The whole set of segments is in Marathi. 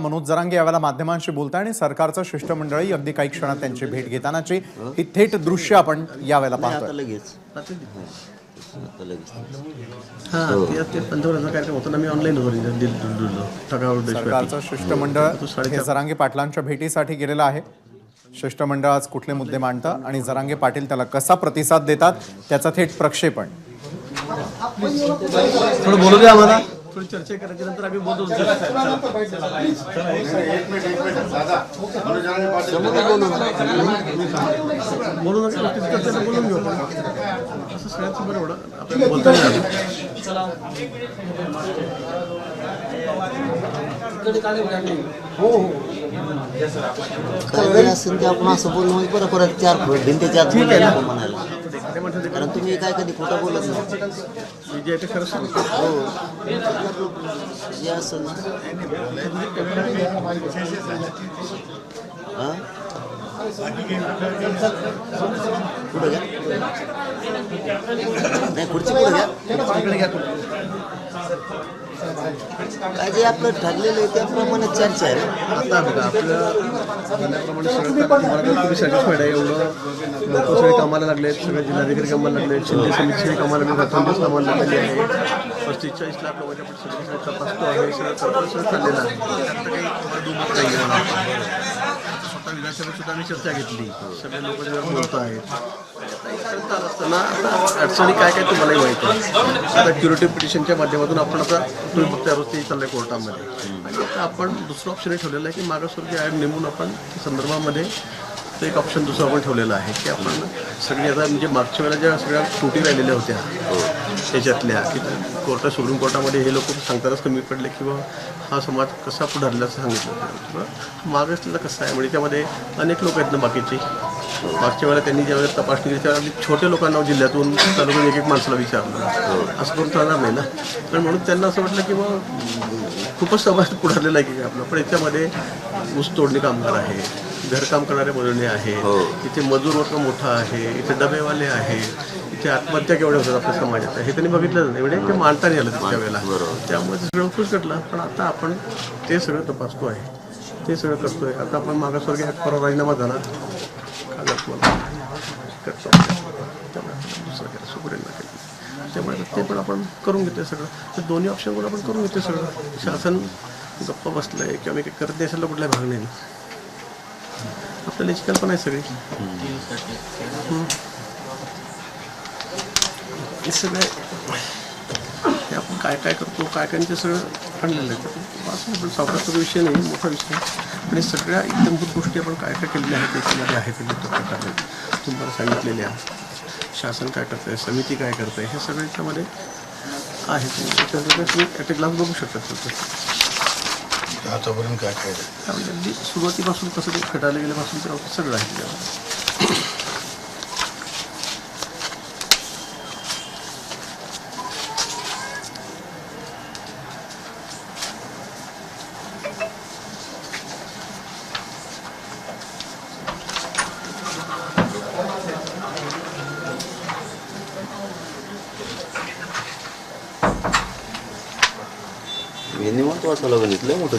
मनोज जरांगे यावेळेला माध्यमांशी बोलताय आणि सरकारचं शिष्टमंडळही अगदी काही क्षणात त्यांची भेट घेतानाची ही थेट दृश्य आपण यावेळेला पाहतोय. सरकारचं शिष्टमंडळ हे जरांगे पाटलांच्या भेटीसाठी गेलेलं आहे. शिष्टमंडळ आज कुठले मुद्दे मांडतं आणि जरांगे पाटील त्याला कसा प्रतिसाद देतात त्याचा थेट प्रक्षेपण. थोडं बोलू द्या आम्हाला, थोडी चर्चा करायची, नंतर आम्ही बोलू. बोलू नका, बोलून घेऊ असं सगळ्यात बरं एवढं आपल्याला बोलता नाही काय असेल ते आपण असं बोलणं बरं परत चार भिंतीच्या आत म्हणायला कारण तुम्ही काय कधी खोटं बोलत नाही. जे ते खरं सांगतो. जे असेल ना पुढे घ्या, नाही खुर्ची पुढे घ्या. काय जे आपलं ठरलेलं आहे त्याप्रमाणे चर्चा आहे. आता बघा आपल्या म्हणण्याप्रमाणे सगळं तुम्ही सगळं फायदा एवढं लोक सगळे कामाला लागले आहेत, सगळे जिल्हाधिकारी कामाला लागले आहेत, शिंदे समिती कामाला लागले, रतनदेव कामाला लागलेले आहे. 35-40 लाख लोकांच्या पण सगळं तपासतो आहे, सगळं चाललेलं आहे. त्यात काही दुमत नाही आहे. स्वतः विधानसभेत सुद्धा आम्ही चर्चा घेतली, सगळे लोक जेव्हा बोलत आहेत चालत असताना आता अडचणी काय काय तुम्हालाही माहिती आहे. आता क्युरेटिव्ह पिटिशनच्या माध्यमातून आपण आता तुम्ही बघता रोज ते चाललंय कोर्टामध्ये, आणि आता आपण दुसरं ऑप्शन ठेवलेलं आहे की मागासवर्गीय आयोग नेमून आपण त्या संदर्भामध्ये तो एक ऑप्शन दुसरा आपण ठेवलेला आहे की आपण सगळी आता म्हणजे मागच्या वेळेला ज्या सगळ्या त्रुटी राहिलेल्या होत्या त्याच्यातल्या की कोर्टात सुप्रीम कोर्टामध्ये हे लोक सांगतानाच कमी पडले किंवा हा समाज कसा पुढारला असं सांगितलं किंवा मागासलेला कसं आहे म्हणजे त्यामध्ये अनेक लोक आहेत ना बाकीचे. मागच्या वेळेला त्यांनी ज्यावेळेला तपासणी केली त्यावेळेला छोट्या लोकांना जिल्ह्यातून तालुक्यात एक माणसाला विचारलं, असं करून चालणार नाही ना. तर म्हणून त्यांना असं वाटलं की मग खूपच समाज पुढारलेला आहे की आपला, पण याच्यामध्ये ऊस तोडणी कामगार आहे, घरकाम करणारे बोलणे आहेत, इथे मजूर वर्ग मोठा आहे, इथे डबेवाले आहेत, इथे आत्महत्या केवढ्या होतात आपल्या समाजात हे त्यांनी बघितलं नाही. म्हणजे ते मांडता नाही आलं त्याच्या वेळेला, त्यामुळे ते सगळं उत्कृष्टलं. पण आता आपण ते सगळं तपासतो आहे, ते सगळं करतोय. आता आपण मागासवर्गीय हक्क परवा राजीनामा झाला करतो दुसरं केलं सुप्रीमला केलं, त्यामुळे ते पण आपण करून घेतोय सगळं. ते दोन्ही ऑप्शन पण आपण करून घेतोय सगळं. शासन गप्पा बसलंय किंवा मी काही करत नाही असेल कुठल्या भाग नाही, आपल्याला याची कल्पना आहे सगळी. हे सगळे हे आपण काय काय करतो काय काय ते सगळं आणलेलं आहे. पण सावकाराचा विषय नाही, मोठा विषय पण हे सगळ्या एकदमभूत गोष्टी आपण काय काय केलेल्या आहेत त्याच्यामध्ये आहेत प्रकारे तुम्हाला सांगितलेल्या. शासन काय करतं आहे, समिती काय करतं आहे, हे सगळं याच्यामध्ये आहे. त्याच्यामध्ये तुम्ही ॲट ग्लास बघू शकता. आतापर्यंत काय काय त्यामुळे अगदी सुरुवातीपासून कसं ते फेटायला गेल्यापासून ते सगळं आहे त्यावर.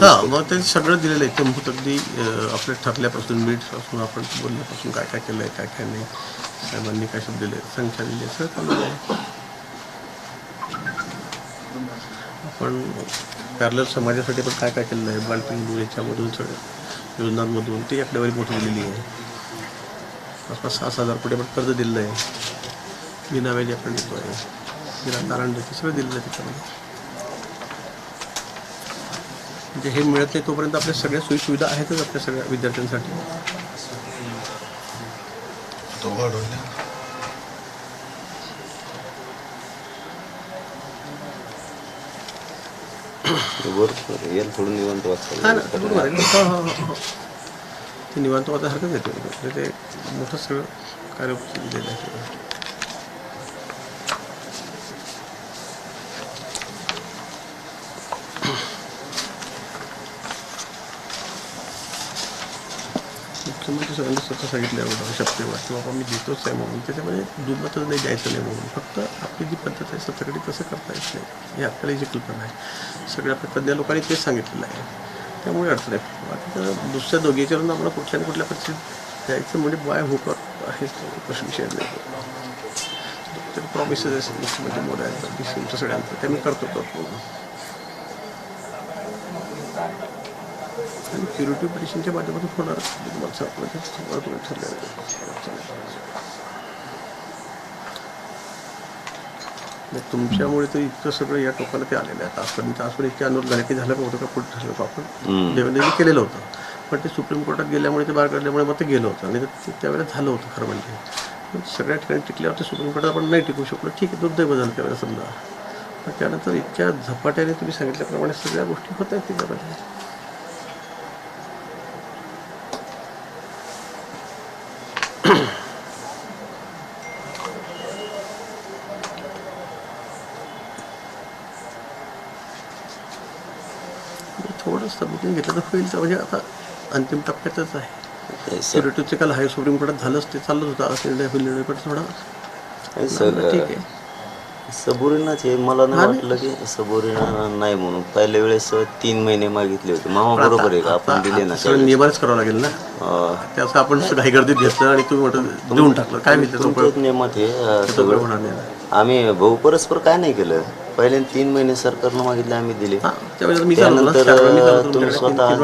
हां, मग ते सगळं दिलेलं आहे तेंबूत अगदी आपल्या ठरल्यापासून मीठपासून आपण बोलण्यापासून काय काय केलं आहे काय काय नाही, साहेबांनी काय शब्द दिले, संख्या दिली, सगळं चालू आहे. आपण पॅरलल समाजासाठी पण काय काय केलेलं आहे, बालपिंडू याच्यामधून सगळ्या योजनांमधून ती आकडेवारी मोठी दिलेली आहे. आसपास 6,000 कोटी आपण कर्ज दिलेलं आहे, बिनाव्याजी आपण देतो आहे, बिना तारण देतो, सगळं दिलेलं आहे त्याच्यामध्ये. म्हणजे हे मिळत नाही तोपर्यंत आपल्या सगळ्या सोयीसुविधा आहेतच आपल्या सगळ्या विद्यार्थ्यांसाठी. थोडं निवांत वाचतं. हां ना, बरोबर आहे. हो ते निवांत वाचायसारखंच येतो. म्हणजे ते मोठं सगळं कार्य दिलेलं आहे. मुख्यमंत्री सगळ्यांनी स्वतः सांगितलं एवढं शब्देवर की बाबा मी देतोच आहे म्हणून, त्याच्यामध्ये दुमतच नाही द्यायचं नाही म्हणून. फक्त आपली जी पद्धत आहे सत्ताकडे तसं करता येत नाही, ही आपल्याला जी कल्पना आहे. सगळ्या तज्ञ लोकांनी तेच सांगितलेलं आहे त्यामुळे अडचण आहे. बाकी तर दुसऱ्या दोघीच्यावरून आम्हाला कुठल्या ना कुठल्या परिस्थितीत द्यायचं म्हणजे बाय होकर आहे प्रश्न विषय नाही. तर प्रॉमिसेस म्हणजे मोडायचं तुमचं सगळ्यांचं ते मी करतो. आणि क्युरेटिव्ह पिटिशनच्या माध्यमातून होणार ठरलेलं तुमच्यामुळे तर इतकं सगळं या टोकाला ते आलेलं आहे. आजपर्यंत इतके आंदोलन झाले की झालं होतं का पुढे ठरलं होतं आपण देवेंद्रजी केलेलं होतं, पण ते सुप्रीम कोर्टात गेल्यामुळे ते बाहेर काढल्यामुळे मग ते गेलं होतं आणि ते त्यावेळेला झालं होतं खरं म्हणजे. सगळ्या ठिकाणी टिकल्यावर ते सुप्रीम कोर्टात आपण नाही टिकू शकलो, ठीक आहे, दुर्दैव झालं त्यावेळेला समजा. पण त्यानंतर इतक्या झपाट्याने तुम्ही सांगितल्याप्रमाणे सगळ्या गोष्टी होत आहेत त्याच्यामध्ये. थोडं समजून घेतलं तर होईल, म्हणजे आता अंतिम टप्प्यातच आहे. सिक्युरिटीचं काल हाय सुप्रीम कोर्टात झालंच, ते चालत होतं निर्णय होईल, निर्णय पण थोडा ठीक आहे. सबुरीनाच हे मला नाही वाटलं की सबुरीना नाही म्हणून. पहिल्या वेळेस 3 महिने मागितले होते मामा, बरोबर आहे का? आपण दिले ना, सगळं नियमाच करावं लागेल ना. त्याचं आपण घाई गर्दीत घेतलं आणि तुम्ही म्हटलं देऊन टाकलं, काय माहिती नियमात हे सगळं. आम्ही भाऊ परस्पर काय नाही केलं. पहिले 3 महिने सरकारनं मागितले, आम्ही दिले. त्यानंतर तुम्ही स्वतः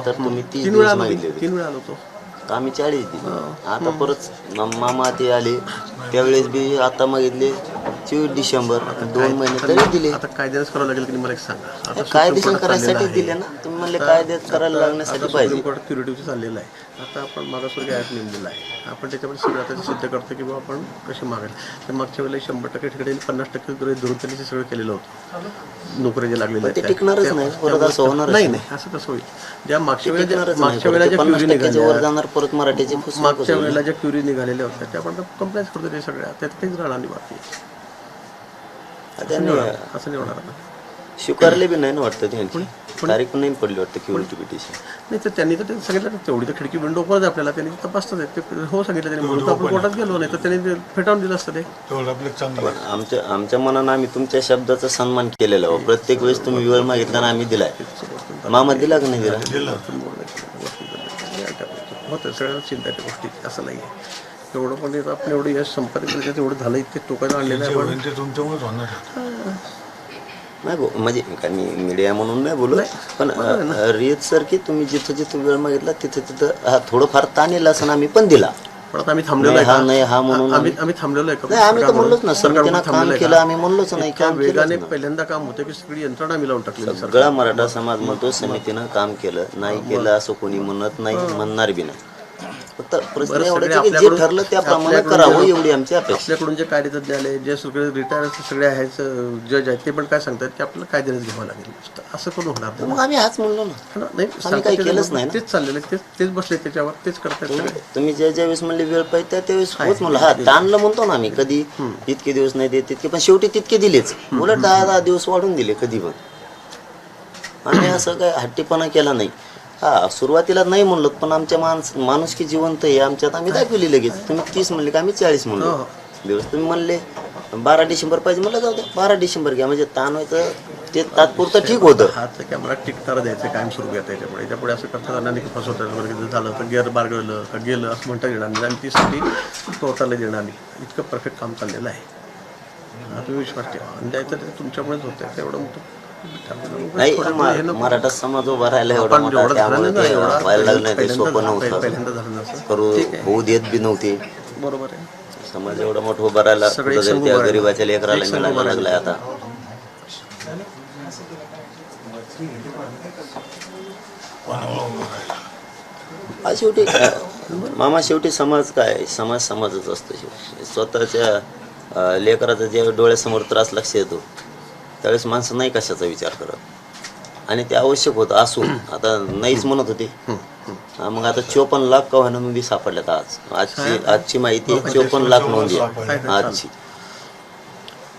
तर तुम्ही 30 दिवस मागितले होते. 3 वेळा आलो होतो आम्ही 40 दिले. आता परत मामा ते आले त्यावेळेस बी आता मागितले 24 डिसेंबर, 2 महिने तरी दिले. आता कायद्याच करावं लागेल की मला एक सांगा. कायदेशीर करायसाठी दिले ना तुम्ही, म्हणले कायद्यात करायला लागण्यासाठी पाहिजे. क्युरेटिव्हचं चाललेलं आहे. आता आपण मागासवर्गीय ॲप नेमलेला आहे, आपण त्याच्यामध्ये सगळं आता सिद्ध करतो की बाबा आपण कसे मागायला. तर मागच्या वेळेला 100% ठिकाणी 50% धरून त्यांनी सगळं केलेलं होतं. नोकरी जे लागलेलं ते टिकणारच नाही, परत असं होणार नाही. असं कसं होईल? ज्या मागच्या वेळेला ज्या क्युरी निघाल्या जाणार परत मराठीचे मागच्या वेळेला ज्या क्युरी निघालेल्या होत्या त्या आपण कंप्लेंट करतो ते सगळ्या, त्यात काहीच राहणार नाही. बाकी असं नाही होणार. स्वीकारले बी नाही ना वाटतं त्यांची तारीख पण नाही पडली वाटतं क्युरिटी पिटिशन. नाही तर त्यांनी तर सांगितलं तेवढी तर खिडकी विंडो ओपनच आपल्याला त्यांनी तपासतात ते हो सांगितलं त्यांनी, म्हणून आपण कोर्टात गेलो नाही तर त्यांनी फेटाळून दिलं असतं ते. आमच्या मनानं आम्ही तुमच्या शब्दाचा सन्मान केलेला हो. प्रत्येक वेळेस तुम्ही वेळ मागितला ना आम्ही दिलाय. मामा दिला का नाही दिला? होतं सगळ्यांना चिंता त्या गोष्टी, असं नाही आहे. एवढं पण आपण एवढं यश संपादन केलं तेवढं झालं, इतके टोकायला आणलेलं आहे. नाही म्हणजे काय मी मीडिया म्हणून नाही बोलू, पण रीत सर की तुम्ही जिथं जिथं वेळ मागितला तिथं हा थोडंफार ताण येईल असं आम्ही पण दिला. पण आता आम्ही थांबलेलो आहे, नाही हा म्हणून आम्ही थांबलेलो आहे नाही, आम्ही तर म्हणलोच ना समितीनं काम केलं, आम्ही म्हणलोच नाही. काम वेगाने पहिल्यांदा काम होतं की सगळी यंत्रणा आम्ही लावून टाकली. सगळा मराठा समाज म्हणतो समितीनं काम केलं, नाही केलं असं कोणी म्हणत नाही, म्हणणार बी नाही. फक्त प्रश्न एवढा की जे ठरलं त्याप्रमाणे करावं एवढी आमची अपेक्षा. आपल्याकडून जे कायदेतज्ञ आले, जे सगळे रिटायर सगळे आहेत जज आहेत, ते पण काय सांगतात की आपल्याला कायद्यानेच घ्यावं लागेल. असं करून होणार नाही. मग आम्ही हाच म्हणलो ना, नाही काही केलंच नाही. तेच चाललेलं आहे, तेच बसले त्याच्यावर, तेच करतात. तुम्ही ज्यावेळेस म्हणले वेळ पाहिजे त्यावेळेस होच म्हणलं. हा ताणलं म्हणतो ना आम्ही, कधी इतके दिवस नाही देत तितके, पण शेवटी तितके दिलेच. उलट 10 दिवस वाढून दिले कधी पण. आम्ही असं काय हट्टीपणा केला नाही. हा सुरुवातीला नाही म्हणलो, पण आमच्या माणुसकी जिवंत आहे आमच्यात, आम्ही दाखवली लगेच. तुम्ही 30 म्हणले का आम्ही 40 म्हणलो दिवस. तुम्ही म्हणले 12 डिसेंबर पाहिजे, म्हणलं जाऊ द्या 12 डिसेंबर घ्या, म्हणजे ताण व्हायचं ते तात्पुरतं ठीक होतं. हाच कॅमेरा टिकताना द्यायचं कायम सुरू घ्या. त्याच्यामुळे याच्यापुढे असं करतात अनेक फसवतात वगैरे, झालं तर गेअर बारगळलं का गेलं असं म्हणता येणार नाही. आणि तीसाठी टोटल देणार नाही. इतकं परफेक्ट काम चाललेलं आहे. तुम्ही विश्वास ठेवा. आणि द्यायचं ते तुमच्यामुळेच होतं तेवढं मोठं नाही. मराठा समाज उभा राहिला एवढा मोठा, त्यामुळे ते व्हायला लागलं नाही. ते सोपं नव्हतं, करू होऊ देत बी नव्हते. बरोबर आहे. समाज एवढा मोठा उभा राहिला, त्या गरीबाच्या लेकराला मिळायला लागलाय आता. शेवटी मामा शेवटी समाज काय, समाज समाजच असतो. शेवटी स्वतःच्या लेकराचा जेव्हा डोळ्यासमोर त्रास लक्ष येतो त्यावेळेस माणसं नाही कशाचा विचार करत, आणि ते आवश्यक होतं असून. आता नाहीच म्हणत होते, मग आता 54 लाख का व्हायला नोंदी सापडल्यात. आजची माहिती 54 लाख नोंदी आजची.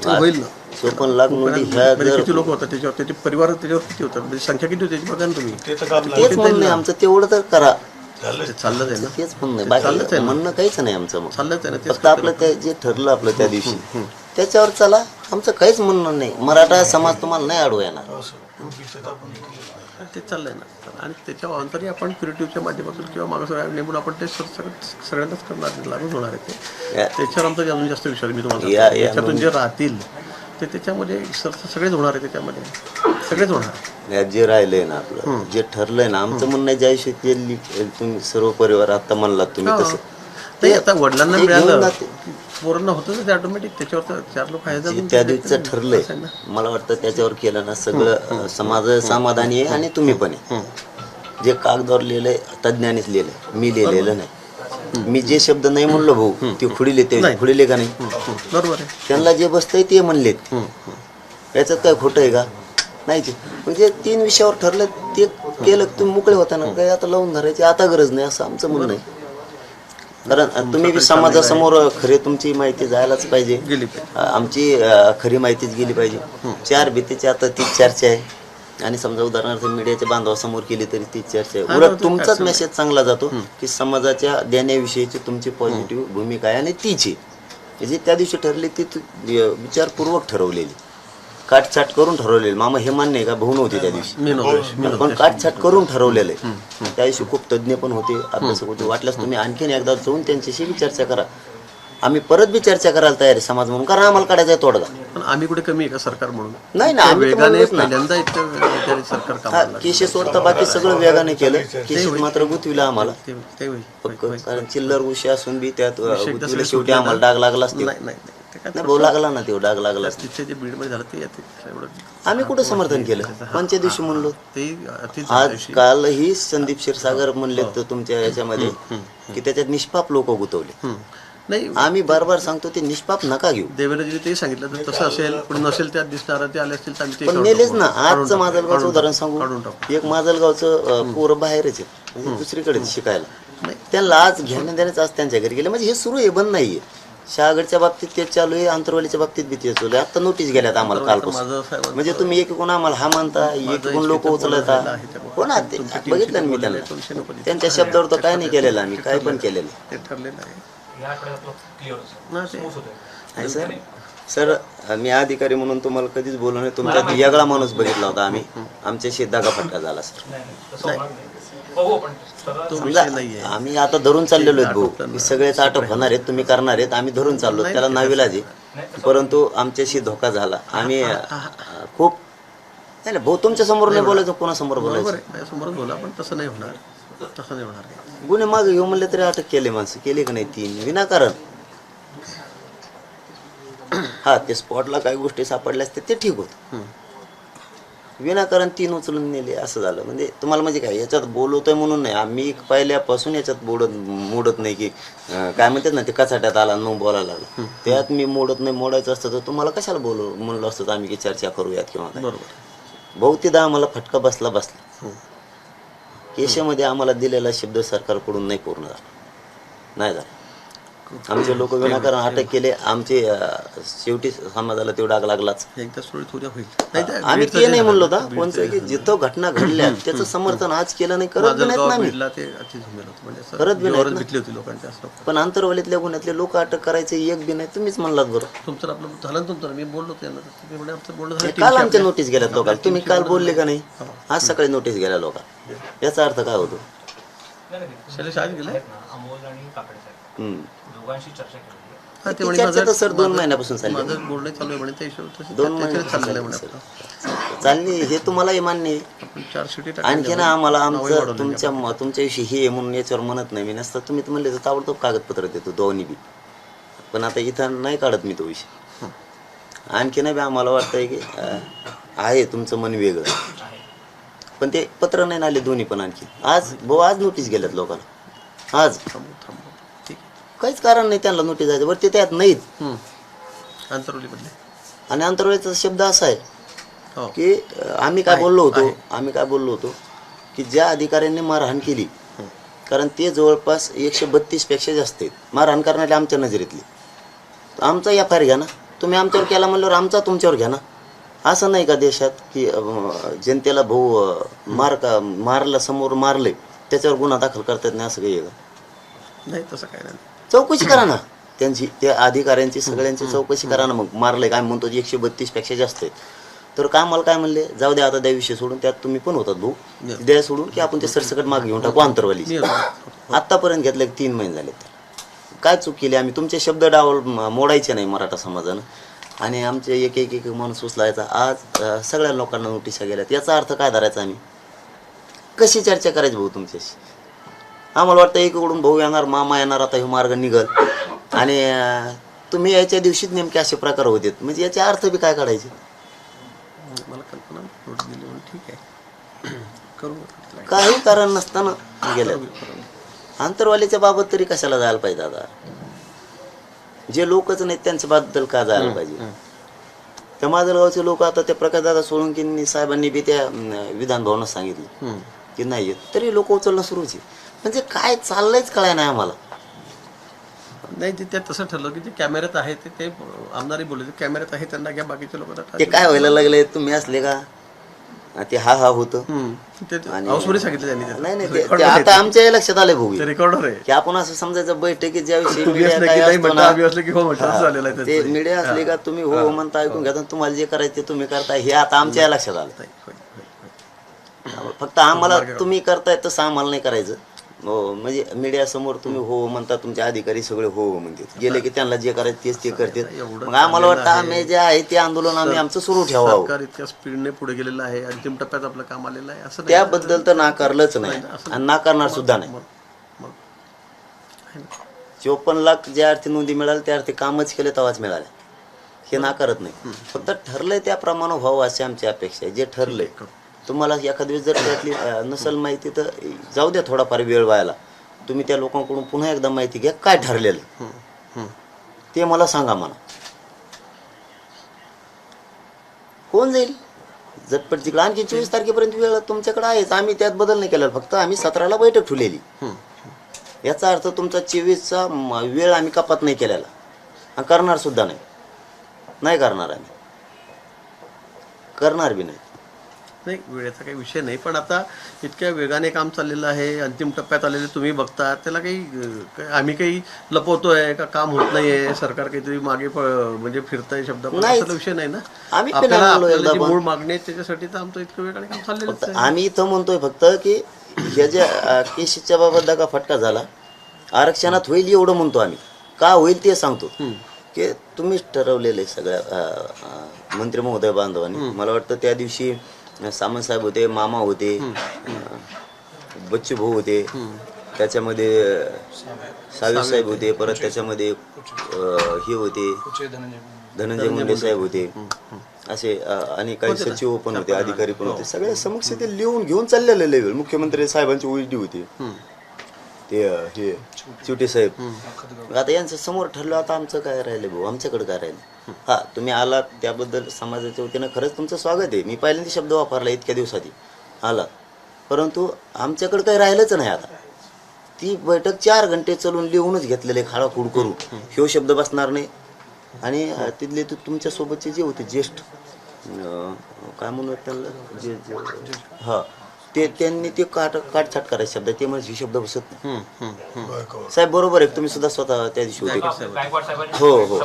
54 लाख नोंदी ह्या जर किती लोक होतात त्याच्यावर, त्याचे परिवार त्याच्यावर किती होतात, म्हणजे संख्या किती होती बघा ना तुम्ही. तेच म्हणणं आमचं, तेवढं तर करा. चाललंच आहे ना, तेच म्हणणं, बाकी म्हणणं काहीच नाही आमचं. मग चाललंच आहे ना, फक्त आपलं ते जे ठरलं आपलं त्या दिवशी त्याच्यावर चला. आमचं काहीच म्हणणं नाही. मराठा समाज तुम्हाला नाही अडवू येणार. ते चाललंय ना. आणि त्याच्या अंतरी आपण क्रिएटिव्हच्या माध्यमातून किंवा मागासवर्ग नेमून आपण ते सगळ्यांनाच करणार, लागूच होणार आहे ते. त्याच्यावर आमचा अजून जास्त विश्वास मी तुम्हाला सांगतो. त्याच्यातून जे राहतील ते त्याच्यामध्ये सगळेच होणार आहे, त्याच्यामध्ये सगळेच होणार. यात जे राहिलंय ना आपलं, जे ठरलंय ना, आमचं म्हणणं आहे ज्या दिवशी तुम्ही सर्व परिवार आता म्हणलात तुम्ही तसं, ते आता वडिलांना ते घेऊन मिळालं, जाते. पोरांना होतं ना ते ऑटोमॅटिक, त्याच्यावर तर 4 लोक फायदा जे त्या दिवशीचं ठरलंय मला वाटतं त्याच्यावर केलं ना सगळं समाज समाधानी आहे आणि तुम्ही पण आहे. जे कागदावर लिहिलंय तज्ज्ञानीच लिहिलंय, मी लिहिलेलं नाही. मी जे शब्द नाही म्हणलो भाऊ ते खुडीले, ते खुडीले का नाही? बरोबर आहे. त्यांना जे बसतंय ते म्हणलेत. याच्यात काय खोटं आहे का? नाही. म्हणजे 3 विषयावर ठरलं ते केलं, तुम्ही मोकळे होता ना, काय आता लावून धरायची आता गरज नाही असं आमचं म्हणणं आहे. कारण तुम्ही बी समाजासमोर खरी तुमची माहिती जायलाच पाहिजे, गेली पाहिजे. आमची खरी माहितीच गेली पाहिजे. 4 भीतीची आता तीच चर्चा आहे. आणि समजा उदाहरणार्थ मीडियाच्या बांधवासमोर केली तरी तीच चर्चा आहे. उलट तुमचाच मेसेज चांगला जातो की समाजाच्या देण्याविषयीची तुमची पॉझिटिव्ह भूमिका आहे आणि तीच आहे. जी त्या दिवशी ठरली ती विचारपूर्वक ठरवलेली, काटछाट करून ठरवलेली. मामा हे मान्य आहे का? भाऊ नव्हते त्या दिवशी, पण काटछाट करून ठरवलेलं आहे. त्या दिवशी खूप तज्ज्ञ पण होते, अभ्यासक होते. वाटल्यास तुम्ही आणखीन एकदा जाऊन त्यांच्याशी चर्चा करा. आम्ही परत बी चर्चा करायला तयार आहे समाज म्हणून, कारण आम्हाला काढायचा आहे तोडगा. पण आम्ही कुठे कमी आहे का सरकार म्हणून? नाही ना, आम्ही तर वेगाने म्हणलोच ना. पहिल्यांदा इतकं सरकार हा, कामाला केसेस सोडता बाकी सगळं वेगाने केलं. केसेस मात्र गुंतविला आम्हाला, ते होईल. कारण चिल्लर उशी असून बी त्यात गुंतविलं. शेवटी आम्हाला डाग लागलाच ते. नाही नाही ते काय नाही भाऊ, लागला ना, ते डाग लागला. तिथे जे बीडमध्ये झालं ते एवढं आम्ही कुठं समर्थन केलं? कोणत्या दिवशी म्हणलो? ते अतिच आज कालही संदीप क्षीरसागर म्हणले तर तुमच्या याच्यामध्ये की त्याच्यात निष्पाप लोक गुंतवले. नाही, आम्ही बार सांगतो ते निष्पाप नका घेऊ. देवेंद्रजी ते सांगितलं तर तसं असेल, पण नसेल त्यात दिसणार ते आले असतील तर आम्ही ते पण काढून नेलेच टाकू. ना. काढून आजचं टाकू. माजलगावचं उदाहरण सांगू. काढून टाकू. एक माजलगावचं पोरं बाहेरच आहे, म्हणजे दुसरीकडे शिकायला. नाही. त्यांना आज घेणं देण्याचं आज त्यांच्या घरी गेले. म्हणजे हे सुरू आहे, बंद नाहीये. शहागडच्या बाबतीत तेच चालू आहे, आंतरवालीच्या बाबतीत बी तेच चालू आहे. आता नोटीस गेल्यात आम्हाला कालपासून. म्हणजे तुम्ही एक कोण आम्हाला हा मानता, एक कोण लोक उचलता. हो ना, ते बघितलं ना मी त्यांना. त्यांच्या शब्दावर तर काय नाही केलेलं आम्ही, काय पण केलेलं ते ठरलेलं आहे ना ते. नाही. सर मी अधिकारी म्हणून तुम्हाला कधीच बोललो नाही. तुमच्यात वेगळा माणूस बघितला होता आम्ही, आमच्याशी दागाफटका झाला सर. तो समजा विषय नाहीये. आम्ही आता धरून चाललेलो आहेत भाऊ, की सगळेच अटक होणार आहेत, तुम्ही करणार आहेत. आम्ही धरून चाललो, त्याला नाविलाज आहे. परंतु आमच्याशी धोका झाला. आम्ही खूप नाही भाऊ, तुमच्या समोर नाही बोलायचं, कोणासमोर बरोबर बोलायचं? आहे, माझ्यासमोरच बोला, पण तसं नाही होणार. तसं नाही होणार. गुन्हे मागे घेऊ म्हणले तरी अटक केले माणसं, केले का नाही 3 विनाकारण. हा, ते स्पॉटला काही गोष्टी सापडल्या असते ते ठीक होत. विनाकारण 3 उचलून नेले असं झालं. म्हणजे तुम्हाला म्हणजे काय याच्यात बोलवतोय म्हणून नाही, आम्ही पहिल्यापासून याच्यात मोडत नाही की काय म्हणतात ना, ते कचाट्यात आला मग बोलायला लागलं. त्यात मी मोडत नाही. मोडायचं असतं तर तुम्हाला कशाला म्हणलं असतं आम्ही की चर्चा करूयात किंवा काय. बरोबर. बहुतेकदा आम्हाला फटका बसला. केशमध्ये आम्हाला दिलेला शब्द सरकारकडून नाही पूर्ण झाला, नाही झाला. आमचे लोक विनाकारण अटक केले. आमचे शेवटी समाजाला तो डाग लागलाच. एकदा सुरळीत उद्या होईल. नाही ते आम्ही ते नाही म्हणलो होता, कोणतं की जिथं घटना घडल्या त्याचं समर्थन आज केलं नाही, करत बी नाहीत ना आम्ही. बीडला ते अति झुंबेल होतं, म्हणजे असं करत बी नाहीत जोरात ना. भेटली होती लोकांच्या असं. पण आंतरवालीतल्या गुन्ह्यातले लोक अटक करायचे एक बी नाही. तुम्हीच म्हणलात बरं. तुमचं आपलं झालं ना, तुमचं मी बोललो त्यांना, ते म्हणे आमचं बोलणं झालं. काल आमच्या नोटीस गेल्यात लोकांना. तुम्ही काल बोलले का नाही? आज सकाळी नोटीस गेल्या लोकांना. याचा अर्थ काय होतो? शैलेश आज गेले. दोघांशी चर्चा केली. हा, ते ती म्हणे चर्चा तर माझं सर 2 महिन्यापासून चालली. माझं बोलणं चालू आहे म्हणे, त्या हिशोबाने 2 महिने चाललेलं आहे म्हणे आपलं. चालली. हे तुम्हालाही मान्य आहे. आपण 4 शिटी आणखी ना आम्हाला आमचं तुमच्याविषयी हे म्हणून याच्यावर म्हणत नाही मी. नसतं तुम्ही तर म्हणले तर ताबडतोब कागदपत्र देतो दोन्ही बी. पण आता इथं नाही काढत मी तो विषय. आणखी बी आम्हाला वाटतंय की आहे तुमचं मन वेगळं, पण ते पत्र नाही आले दोन्ही पण. आणखी आज नोटीस गेल्यात लोकांना. आज ठीक काहीच कारण नाही त्यांना नोटीस जायचं. बरं ते त्यात नाहीत. अंतरवली बदले. आणि अंतर्वेळचा शब्द असा आहे हो. की आम्ही काय बोललो होतो की ज्या अधिकाऱ्यांनी मारहाण केली, कारण ते जवळपास 132 पेक्षा जास्त आहेत मारहाण करणारे आमच्या नजरेतली. आमचा FIR घ्या ना तुम्ही. आमच्यावर केला म्हणल्यावर आमचा तुमच्यावर घ्या ना. असं नाही का देशात की जनतेला मारला समोर मारले त्याच्यावर गुन्हा दाखल करतात नाही, असं काही नाही तसं काय नाही. चौकशी करा ना त्यांची, त्या अधिकाऱ्यांची सगळ्यांची चौकशी करा ना. मग मारले काय म्हणतो 132 पेक्षा जास्त आहेत. तर का आम्हाला काय म्हणले, जाऊ द्या आता द्या विषय सोडून, त्यात तुम्ही पण होतात भाऊ, द्या सोडून की आपण ते सरसकट मागे घेऊन टाकू आंतरवाली. आत्तापर्यंत घेतलं 3 महिने झाले. काय चूक केली आम्ही? तुमचे शब्द मोडायचे नाही मराठा समाजानं, आणि आमचे एक एक एक माणूस उचलायचा. आज सगळ्या लोकांना नोटिसा गेल्यात. याचा अर्थ काय धरायचा? आम्ही कशी चर्चा करायची भाऊ तुमच्याशी? आम्हाला वाटतं एकीकडून भाऊ येणार, मामा येणार, आता हे मार्ग निघल, आणि तुम्ही याच्या दिवशीच नेमके असे प्रकार होते, म्हणजे याचे अर्थ बी काय काढायचे? मला कल्पना नोटीस दिली म्हणून ठीक आहे, करू. काही कारण नसताना गेल्या. आंतरवालीच्या बाबत तरी कशाला जायला पाहिजे दादा? जे लोकच नाहीत त्यांच्याबद्दल का जायला पाहिजे? त्या माजलगावचे लोक आता त्या प्रकाशदादा सोळंकी साहेबांनी बी त्या विधान भवनात सांगितलं की नाही येत, तरी लोक उचलणं सुरूच आहे. म्हणजे काय चाललंयच कळाय नाही आम्हाला. नाही ते तसं ठरलं की जे कॅमेऱ्यात आहे ते आमदारही बोलले कॅमेऱ्यात आहे त्यांना घ्या, बाकीच्या लोकांना ते काय व्हायला लागले, तुम्ही असले का ते हा होतं. हाऊसमध्ये सांगितलं त्यांनी. नाही नाही ते आता आमच्या लक्षात आले भाऊ रेकॉर्डर आहे की आपण असं समजायचं बैठकीत ज्याविषयी तुम्ही मीडिया असलं काय की नाही असतो म्हणता, ना, आम्ही असलं की हो म्हणता, असं झालेलं आहे ते त्यांचं. मीडिया असले का तुम्ही हो म्हणता ऐकून घ्या, तुम्हाला जे करायचं ते तुम्ही करताय, हे आता आमच्या लक्षात आलं. फक्त आम्हाला तुम्ही करताय तसं आम्हाला नाही करायचं. हो म्हणजे मीडिया समोर तुम्ही हो म्हणता, तुमचे अधिकारी सगळे हो म्हणतात, गेले की त्यांना जे करायचं तेच ते करतात. मग आम्हाला वाटतं आम्ही जे आहे ते आंदोलन आम्ही आमचं सुरू ठेवावं. सरकार इतक्या स्पीडने पुढे गेलेलं आहे, अंतिम टप्प्यात आपलं काम आलेलं आहे, असं नाही. त्याबद्दल तर नाकारलंच नाही आणि नाकारणार सुद्धा नाही. 54 लाख ज्या अर्थी नोंदी मिळाल्या त्या अर्थी कामच केले तेव्हाच मिळाल्या, हे नाकारत नाही. फक्त ठरलंय त्याप्रमाणे व्हावं अशी आमची अपेक्षा आहे. जे ठरलंय, तुम्हाला एखाद वेळेस जर त्यातली नसल माहिती तर जाऊ द्या, थोडाफार वेळ व्हायला, तुम्ही त्या लोकांकडून पुन्हा एकदा माहिती घ्या काय ठरलेलं ते मला सांगा. मला होऊन जाईल झटपट. तिकडे आणखी 24 तारखेपर्यंत वेळ तुमच्याकडे आहेच. आम्ही त्यात बदल नाही केला, फक्त आम्ही 17ला बैठक ठेवलेली. याचा अर्थ तुमचा 24चा वेळ आम्ही कपात नाही केलेला, आणि करणार सुद्धा नाही करणार, आम्ही करणार बी नाही. नाही, वेळेचा काही विषय नाही, पण आता इतक्या वेगाने काम चाललेलं आहे, अंतिम टप्प्यात आलेले तुम्ही बघता, त्याला काही आम्ही काही लपवतोय का, काम होत नाहीये, सरकार काहीतरी मागे म्हणजे फिरतंय शब्द, असा विषय नाही ना. आपल्याला जी मूळ मागणी आहे त्याच्यासाठी तर आमचं इतकं वेगाने काम चाललेलं. आम्ही इथं म्हणतोय फक्त की ह्या ज्या केसीच्या बाबत दगा फटका झाला, आरक्षणात होईल एवढं म्हणतो आम्ही. का होईल ते सांगतो की तुम्हीच ठरवलेलं आहे सगळ्या मंत्री महोदय बांधवांनी. मला वाटतं त्या दिवशी सामंत साहेब होते, मामा होते, बच्चू भाऊ होते, त्याच्यामध्ये सावी साहेब होते, परत त्याच्यामध्ये हे होते धनंजय मुंडे साहेब होते, असे आणि काही सचिव पण होते, अधिकारी पण होते. सगळ्या समक्ष ते लिहून घेऊन चाललेलं लेवल. मुख्यमंत्री साहेबांची ओळखी होती ते हे चिवटे साहेब. आता यांचं समोर ठरलं, आता आमचं काय राहिलं भाऊ, आमच्याकडे काय राहिलं? हा तुम्ही आलात त्याबद्दल समाजाच्या वतीनं खरंच तुमचं स्वागत आहे. मी पहिल्यांदा शब्द वापरला इतक्या दिवसात आला, परंतु आमच्याकडे काही राहिलंच नाही. आता ती बैठक 4 घंटे चालून लिहूनच घेतलेले, खाडाखोड करू, ह्यो शब्द बसणार नाही. आणि तिथले तुमच्या सोबतचे जे होते ज्येष्ठ काय म्हणूयात त्यांना, जे हा त्यांनी ते काटछाट करायचे शब्द, ते म्हणजे हे शब्द बसत नाही. साहेब बरोबर आहे, तुम्ही सुद्धा स्वतः त्या दिवशी होते. हो हो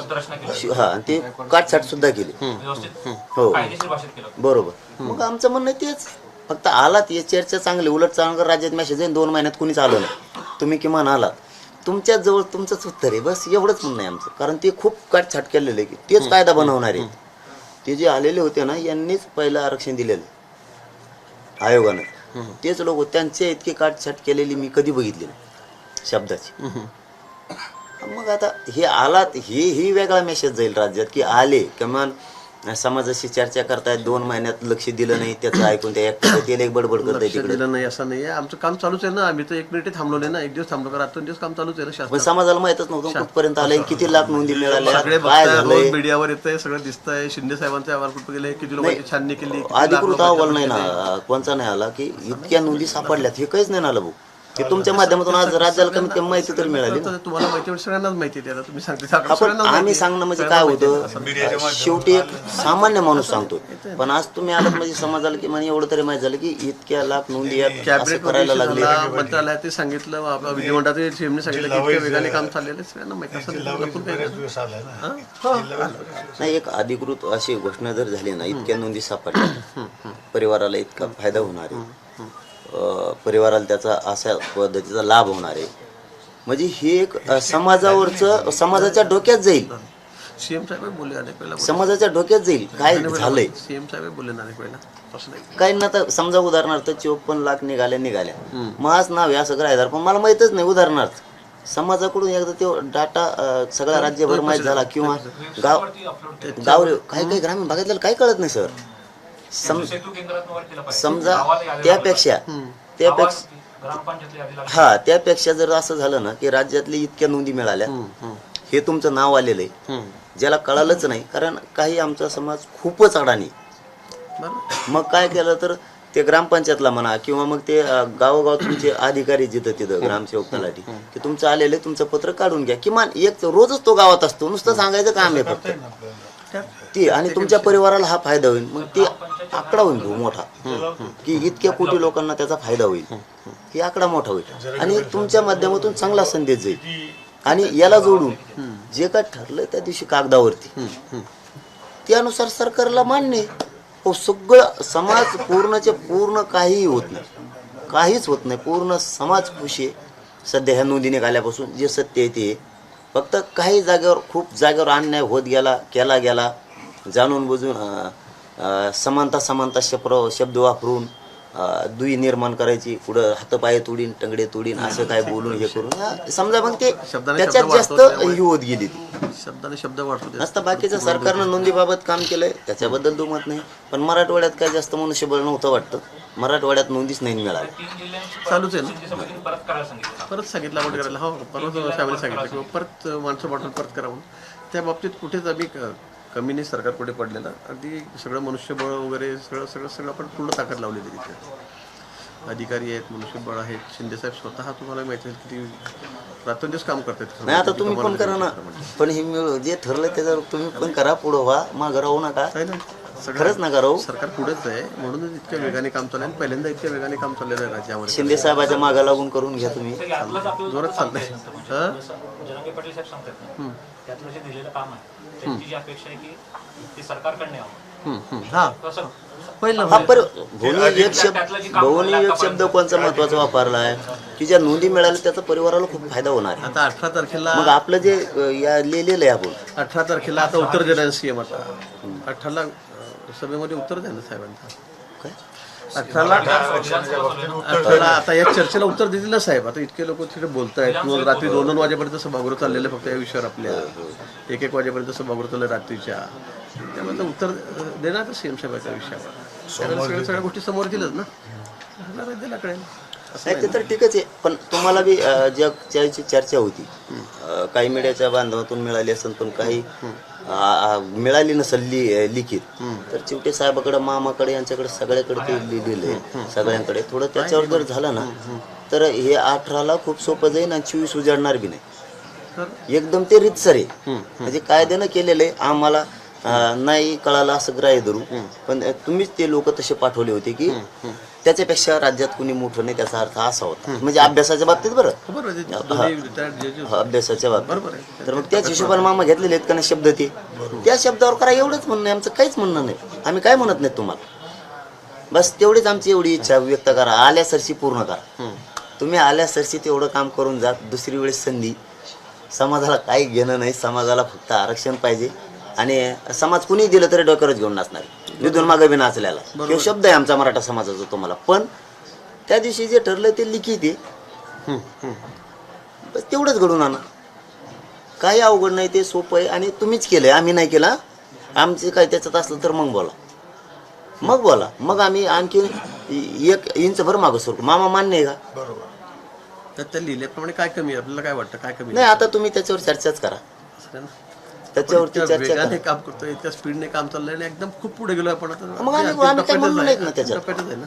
हा, ते काटछाट सुद्धा केली. हो बरोबर. मग आमचं म्हणणं तेच, फक्त आलात हे चर्चा चांगली. उलट चांगलं राज्यात मेसेज आहे, 2 महिन्यात कुणीच आलं नाही, तुम्ही किमान आलात, तुमच्या जवळ तुमचंच उत्तर आहे, बस एवढंच म्हणणं आहे आमचं. कारण ते खूप काटछाट केलेलं आहे की तेच कायदा बनवणार आहे. ते जे आलेले होते ना, यांनीच पहिलं आरक्षण दिलेलं आयोगानं, तेच लोक, त्यांचे इतकी काटछाट केलेली मी कधी बघितली नाही शब्दाची. मग आता हे आलात, ही वेगळा मेसेज जाईल राज्यात की आले, किमान समाजाशी चर्चा करतायत, 2 महिन्यात लक्ष दिलं नाही, त्याचं ऐकून त्या एकट्याला एक बडबड करताय तिकडे. दिलं नाही असं नाही, आमचं काम चालूच आहे ना. आम्ही तर 1 मिनिट थांबलो नाही ना, 1 दिवस थांबलो, कारण 8 दिवस काम चालूच आहे ना. पण समाजाला माहितच नव्हतं कुठपर्यंत आलंय, किती लाख नोंदी मिळाल्या, सगळे काय झालंय, मीडियावर येतंय, सगळं दिसतंय. शिंदे साहेबांचे अहवाल कुठे गेले, किती लोकांची छाननी केली, अधिकृत अहवाल नाही ना, कोणचा नाही आला की इतक्या नोंदी सापडल्यात, हे काहीच नाही आलं भाऊ. की तुमच्या माध्यमातून आज राज्याला कमीत कमी माहिती तरी मिळाली ना. तुम्हाला माहिती सगळ्यांनाच माहिती आहे, तुम्ही सांगते आपण आम्ही सांगणं म्हणजे काय होतं, शेवटी एक सामान्य माणूस सांगतो, पण आज तुम्ही आलात म्हणजे समाजाला की म्हणजे एवढं तरी माहिती झालं की इतक्या लाख नोंदी यात असं कॅबिनेट करायला लागले. मंत्रालयात ते सांगितलं, आपल्या विधिमंडळात चीफने सांगितलं की इतक्या वेगाने काम चाललेलं सगळ्यांना माहिती नाही, एक अधिकृत अशी घोषणा जर झाली ना, इतक्या नोंदी सापडल्या, परिवाराला इतका फायदा होणार आहे, परिवाराला त्याचा अशा पद्धतीचा लाभ होणार आहे, म्हणजे हे एक समाजावरचं समाजाच्या डोक्यात जाईल, सीएम साहेब बोलले अनेक वेळेला, समाजाच्या डोक्यात जाईल काय झालंय. सीएम साहेब बोलले अनेक वेळेला, असं नाही काही ना तर समजा उदाहरणार्थ 54 लाख निघाल्या माझ नाव आहे असं ग्राह्यदार, पण मला माहितच नाही. उदाहरणार्थ समाजाकडून एकदा तो डाटा सगळा राज्यभर माहीत झाला किंवा गाव काही ग्रामीण भागातल्याला काही कळत नाही सर. समजा त्यापेक्षा त्यापेक्षा जर असं झालं ना की राज्यातली इतक्या नोंदी मिळाल्या, हे तुमचं नाव आलेलं आहे, ज्याला कळालंच नाही, कारण काही आमचा समाज खूपच अडाणी. मग काय केलं तर ते ग्रामपंचायतला म्हणा किंवा मग ते गावोगाव तुमचे अधिकारी जिथं तिथं ग्रामसेवक तलाठी की तुमचं आलेलं तुमचं पत्र काढून घ्या, किमान एक रोजच तो गावात असतो, नुसतं सांगायचं काम आहे फक्त ती, आणि तुमच्या परिवाराला हा फायदा होईल. मग ते आकडा होईल भाऊ मोठा की इतक्या कोटी लोकांना त्याचा फायदा होईल, ही आकडा मोठा होईल आणि तुमच्या माध्यमातून चांगला संदेश जाईल. आणि याला जोडून जे काय ठरलं त्या दिवशी कागदावरती त्यानुसार सरकारला मान्य आहे. हो, सगळं समाज पूर्णचे पूर्ण काहीही होत नाही, काहीच होत नाही, पूर्ण समाज खुशी आहे सध्या ह्या नोंदी निघाल्यापासून. जे सत्य आहे ते फक्त काही जागेवर खूप जागेवर अन्याय होत केला गेला जाणून बुजून समानता शब्द वापरून दुई निर्माण करायची, पुढं हातपाय तोडीन टंगडे तोडीन असं काय बोलून हे करून समजा मग ते त्याच्यात जास्त ही होत गेली, शब्दाने शब्द वाढतो नसता. बाकीचं सरकारनं नोंदीबाबत काम केलंय त्याच्याबद्दल दुमत नाही, पण मराठवाड्यात काय जास्त मनुष्यबळ नव्हतं वाटतं, मराठवाड्यात नोंदीच नाही मिळाली. चालूच आहे ना, परत सांगितलं आपण करायला, हो परत फॅमिली सांगितलं किंवा परत माणसं पाठवून परत करावं. त्या बाबतीत कुठेच आम्ही कमी नाही सरकार पुढे पडलेलं, अगदी सगळं मनुष्यबळ वगैरे सगळं आपण पूर्ण ताकद लावलेली तिथे. अधिकारी आहेत, मनुष्यबळ आहेत, शिंदेसाहेब स्वतः तुम्हाला माहिती आहे किती रात्रंदिवस काम करतात. नाही आता तुम्ही पण करा ना, पण हे जे ठरलं त्याच्यावर तुम्ही पण करा, पुढं व्हा, मागं राहू नका, खरंच नका राहू. सरकार पुढेच आहे म्हणूनच इतक्या वेगाने काम चाललंय आणि पहिल्यांदा इतक्या वेगाने काम चाललेलं आहे राज्यामध्ये. शिंदे साहेबाच्या मागा लागून करून घ्या तुम्ही, जोरात चाललंय. जरांगे पाटील साहेब सांगतात ना, त्यातलं जे दिलेलं काम आहे त्यांची जी अपेक्षा आहे की ते सरकारकडे यावं. भाऊनी एक शब्द कोणचा महत्वाचा वापरला आहे की ज्या नोंदी मिळाल्या त्याचा परिवाराला खूप फायदा होणार आहे. आता 18 तारखेला मग आपलं जे लिहिलेलं आहे आपण 18 तारखेला आता उत्तर देणार सीएम. आता 18ला सभेमध्ये उत्तर द्यायला साहेबांचा काय 18ला आता या चर्चेला उत्तर देतील ना साहेब. आता इतके लोक तिथे बोलतायत, रात्री 2-2 वाजेपर्यंत सभागृह चाललेलं फक्त या विषयावर, आपल्या 1-1 वाजेपर्यंत सभागृह चाललं रात्रीच्या, त्यामध्ये उत्तर देणार तर सीएम साहेबाच्या विषयावर सगळ्या गोष्टी समोर दिलंच ना, दिला कळेल. नाही ते तर ठीकच आहे, पण तुम्हाला बी ज्याची चर्चा होती काही मीडियाच्या बांधवातून मिळाली असेल, पण काही मिळाली नसेल लिखित, तर चिवटे साहेबाकडे, मामाकडे, यांच्याकडे सगळ्याकडे ते लिहिलेलं आहे, सगळ्यांकडे थोडं त्याच्यावर जर झालं ना तर हे 18ला खूप सोपं जाईल आणि 24 उजाडणार बी नाही. एकदम ते रीतसर आहे, म्हणजे कायद्यानं केलेलं आहे. आम्हाला नाही कळालं असं ग्राह्य धरू, पण तुम्हीच ते लोक तसे पाठवले होते की त्याच्यापेक्षा राज्यात कुणी मोठं नाही, त्याचा अर्थ असा होता. म्हणजे अभ्यासाच्या बाबतीत बरं, अभ्यासाच्या बाबतीत तर मग त्याच हिशोबाने मामा घेतलेले आहेत का नाही शब्द, ते त्या शब्दावर करा एवढंच म्हणणं आहे आमचं, काहीच म्हणणं नाही. आम्ही काय म्हणत नाही तुम्हाला, बस तेवढीच आमची एवढी इच्छा व्यक्त करा, आल्या सरशी पूर्ण करा. तुम्ही आल्या सरशी तेवढं काम करून जा. दुसरी वेळेस संधी, समाजाला काही घेणं नाही, समाजाला फक्त आरक्षण पाहिजे आणि समाज कुणी दिलं तरी डोक्यावरच घेऊन नाचणार, निधून मागे बी नाचल्याला. हे शब्द आहे आमचा मराठा समाजाचा तुम्हाला. पण त्या दिवशी जे ठरलं ते लिखित आहे, बस तेवढंच घडून आणा, काही अवघड नाही, ते सोपं आहे आणि तुम्हीच केलंय, आम्ही नाही केला. आमचे काय त्याच्यात असलं तर मग बोला, मग आम्ही आणखी 1 इंच भर मागं सरकू. मामा मान्य आहे का? बरोबर, तर त्या लिहिल्याप्रमाणे काय कमी आहे, आपल्याला काय वाटतं काय कमी नाही? आता तुम्ही त्याच्यावर चर्चाच करा, त्याच्यावरती चर्चा करा. काम करतोय, इतक्या स्पीडने काम चाललंय आणि एकदम खूप पुढे गेलोय आपण. आता मग आम्ही काय म्हणून नाहीत ना त्याच्यात. टप्प्यातच आहे ना,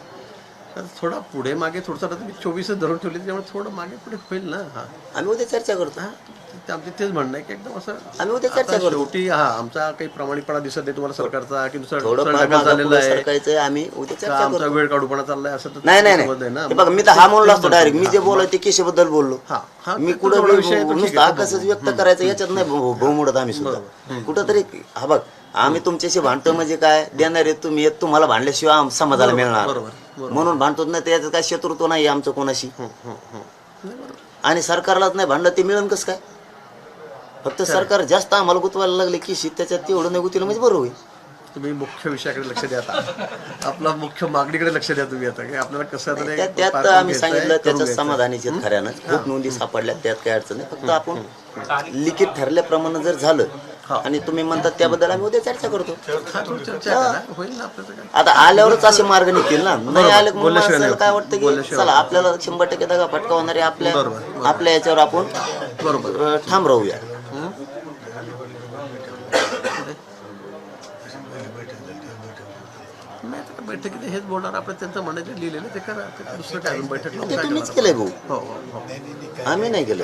तर थोडा पुढे मागे थोडंसं आता तुम्ही 24 धरून ठेवले त्यामुळे थोडं मागे पुढे होईल ना. हा आम्ही उद्या चर्चा करतो. ते आमचे तेच म्हणणं आहे की एकदम असं आम्ही उद्या चर्चा आता करतो. शेवटी आमचा काही प्रामाणिकपणा दिसत नाही तुम्हाला सरकारचा की दुसरा थोडं दुसरा फार ढकल झालेला मागं आहे पुढं सरकायचंय, आम्ही उद्या का चर्चा आमचा करतो. वेळ काढूपणा चाललाय असं तर नाही नाही समज आहे नाही ना. हे बघा, मी तर हा म्हणलो असतो डायरेक्ट. मी जे बोललो ते केशबद्दल बोललो. हा, मी तो कुठं थोडा विषय आहे, तो ठीक नुसतं आहे, आकाशच व्यक्त करायचं याच्यात नाही बहुमुडत आम्ही सुद्धा कुठंतरी. हा बघ, आम्ही तुमच्याशी भांडतो म्हणजे काय, देणार आहे तुम्ही, तुम्हाला भांडल्याशिवाय समाजाला मिळणार बरोबर. म्हणून भांडतो नाही. त्याच्यात काय शत्रुत्व नाही आमचं कोणाशी. आणि सरकारलाच नाही भांडलं ते मिळेल कसं काय. फक्त सरकार जास्त आम्हाला गुतवायला लागले की त्याच्यात तेवढं नाही गुतवलं म्हणजे बरोबर होईल. तुम्ही मुख्य विषयाकडे लक्ष द्या आता. आपला मुख्य मागणीकडे लक्ष द्या तुम्ही आता की आपल्याला कसं तरी त्यात आम्ही सांगितलं त्याच्यात समाधानीचे खऱ्यानं खूप नोंदी सापडल्या, त्यात काही अडचण नाही. फक्त आपण लिखित ठरल्याप्रमाणे जर झालं आणि तुम्ही म्हणतात त्याबद्दल आम्ही उद्या चर्चा करतो. चर्चा करा, होईल ना आपलं तर काय. आता आल्यावरच असे मार्ग निघतील ना. नाही आले की मग माणसाला काय वाटतं की चला आपल्याला 100% दगा फटका होणारे आपल्या याच्यावर आपण बरोबर ठाम राहूया. नाही आता बैठकीत हेच बोलणार आपण त्यांचं म्हणायचं लिहिलेलं ते करा. ते दुसरं काय अजून बैठक लावून ते काय तुम्हीच करणार? केलंय भाऊ, हो हो हो. आम्ही नाही केलं.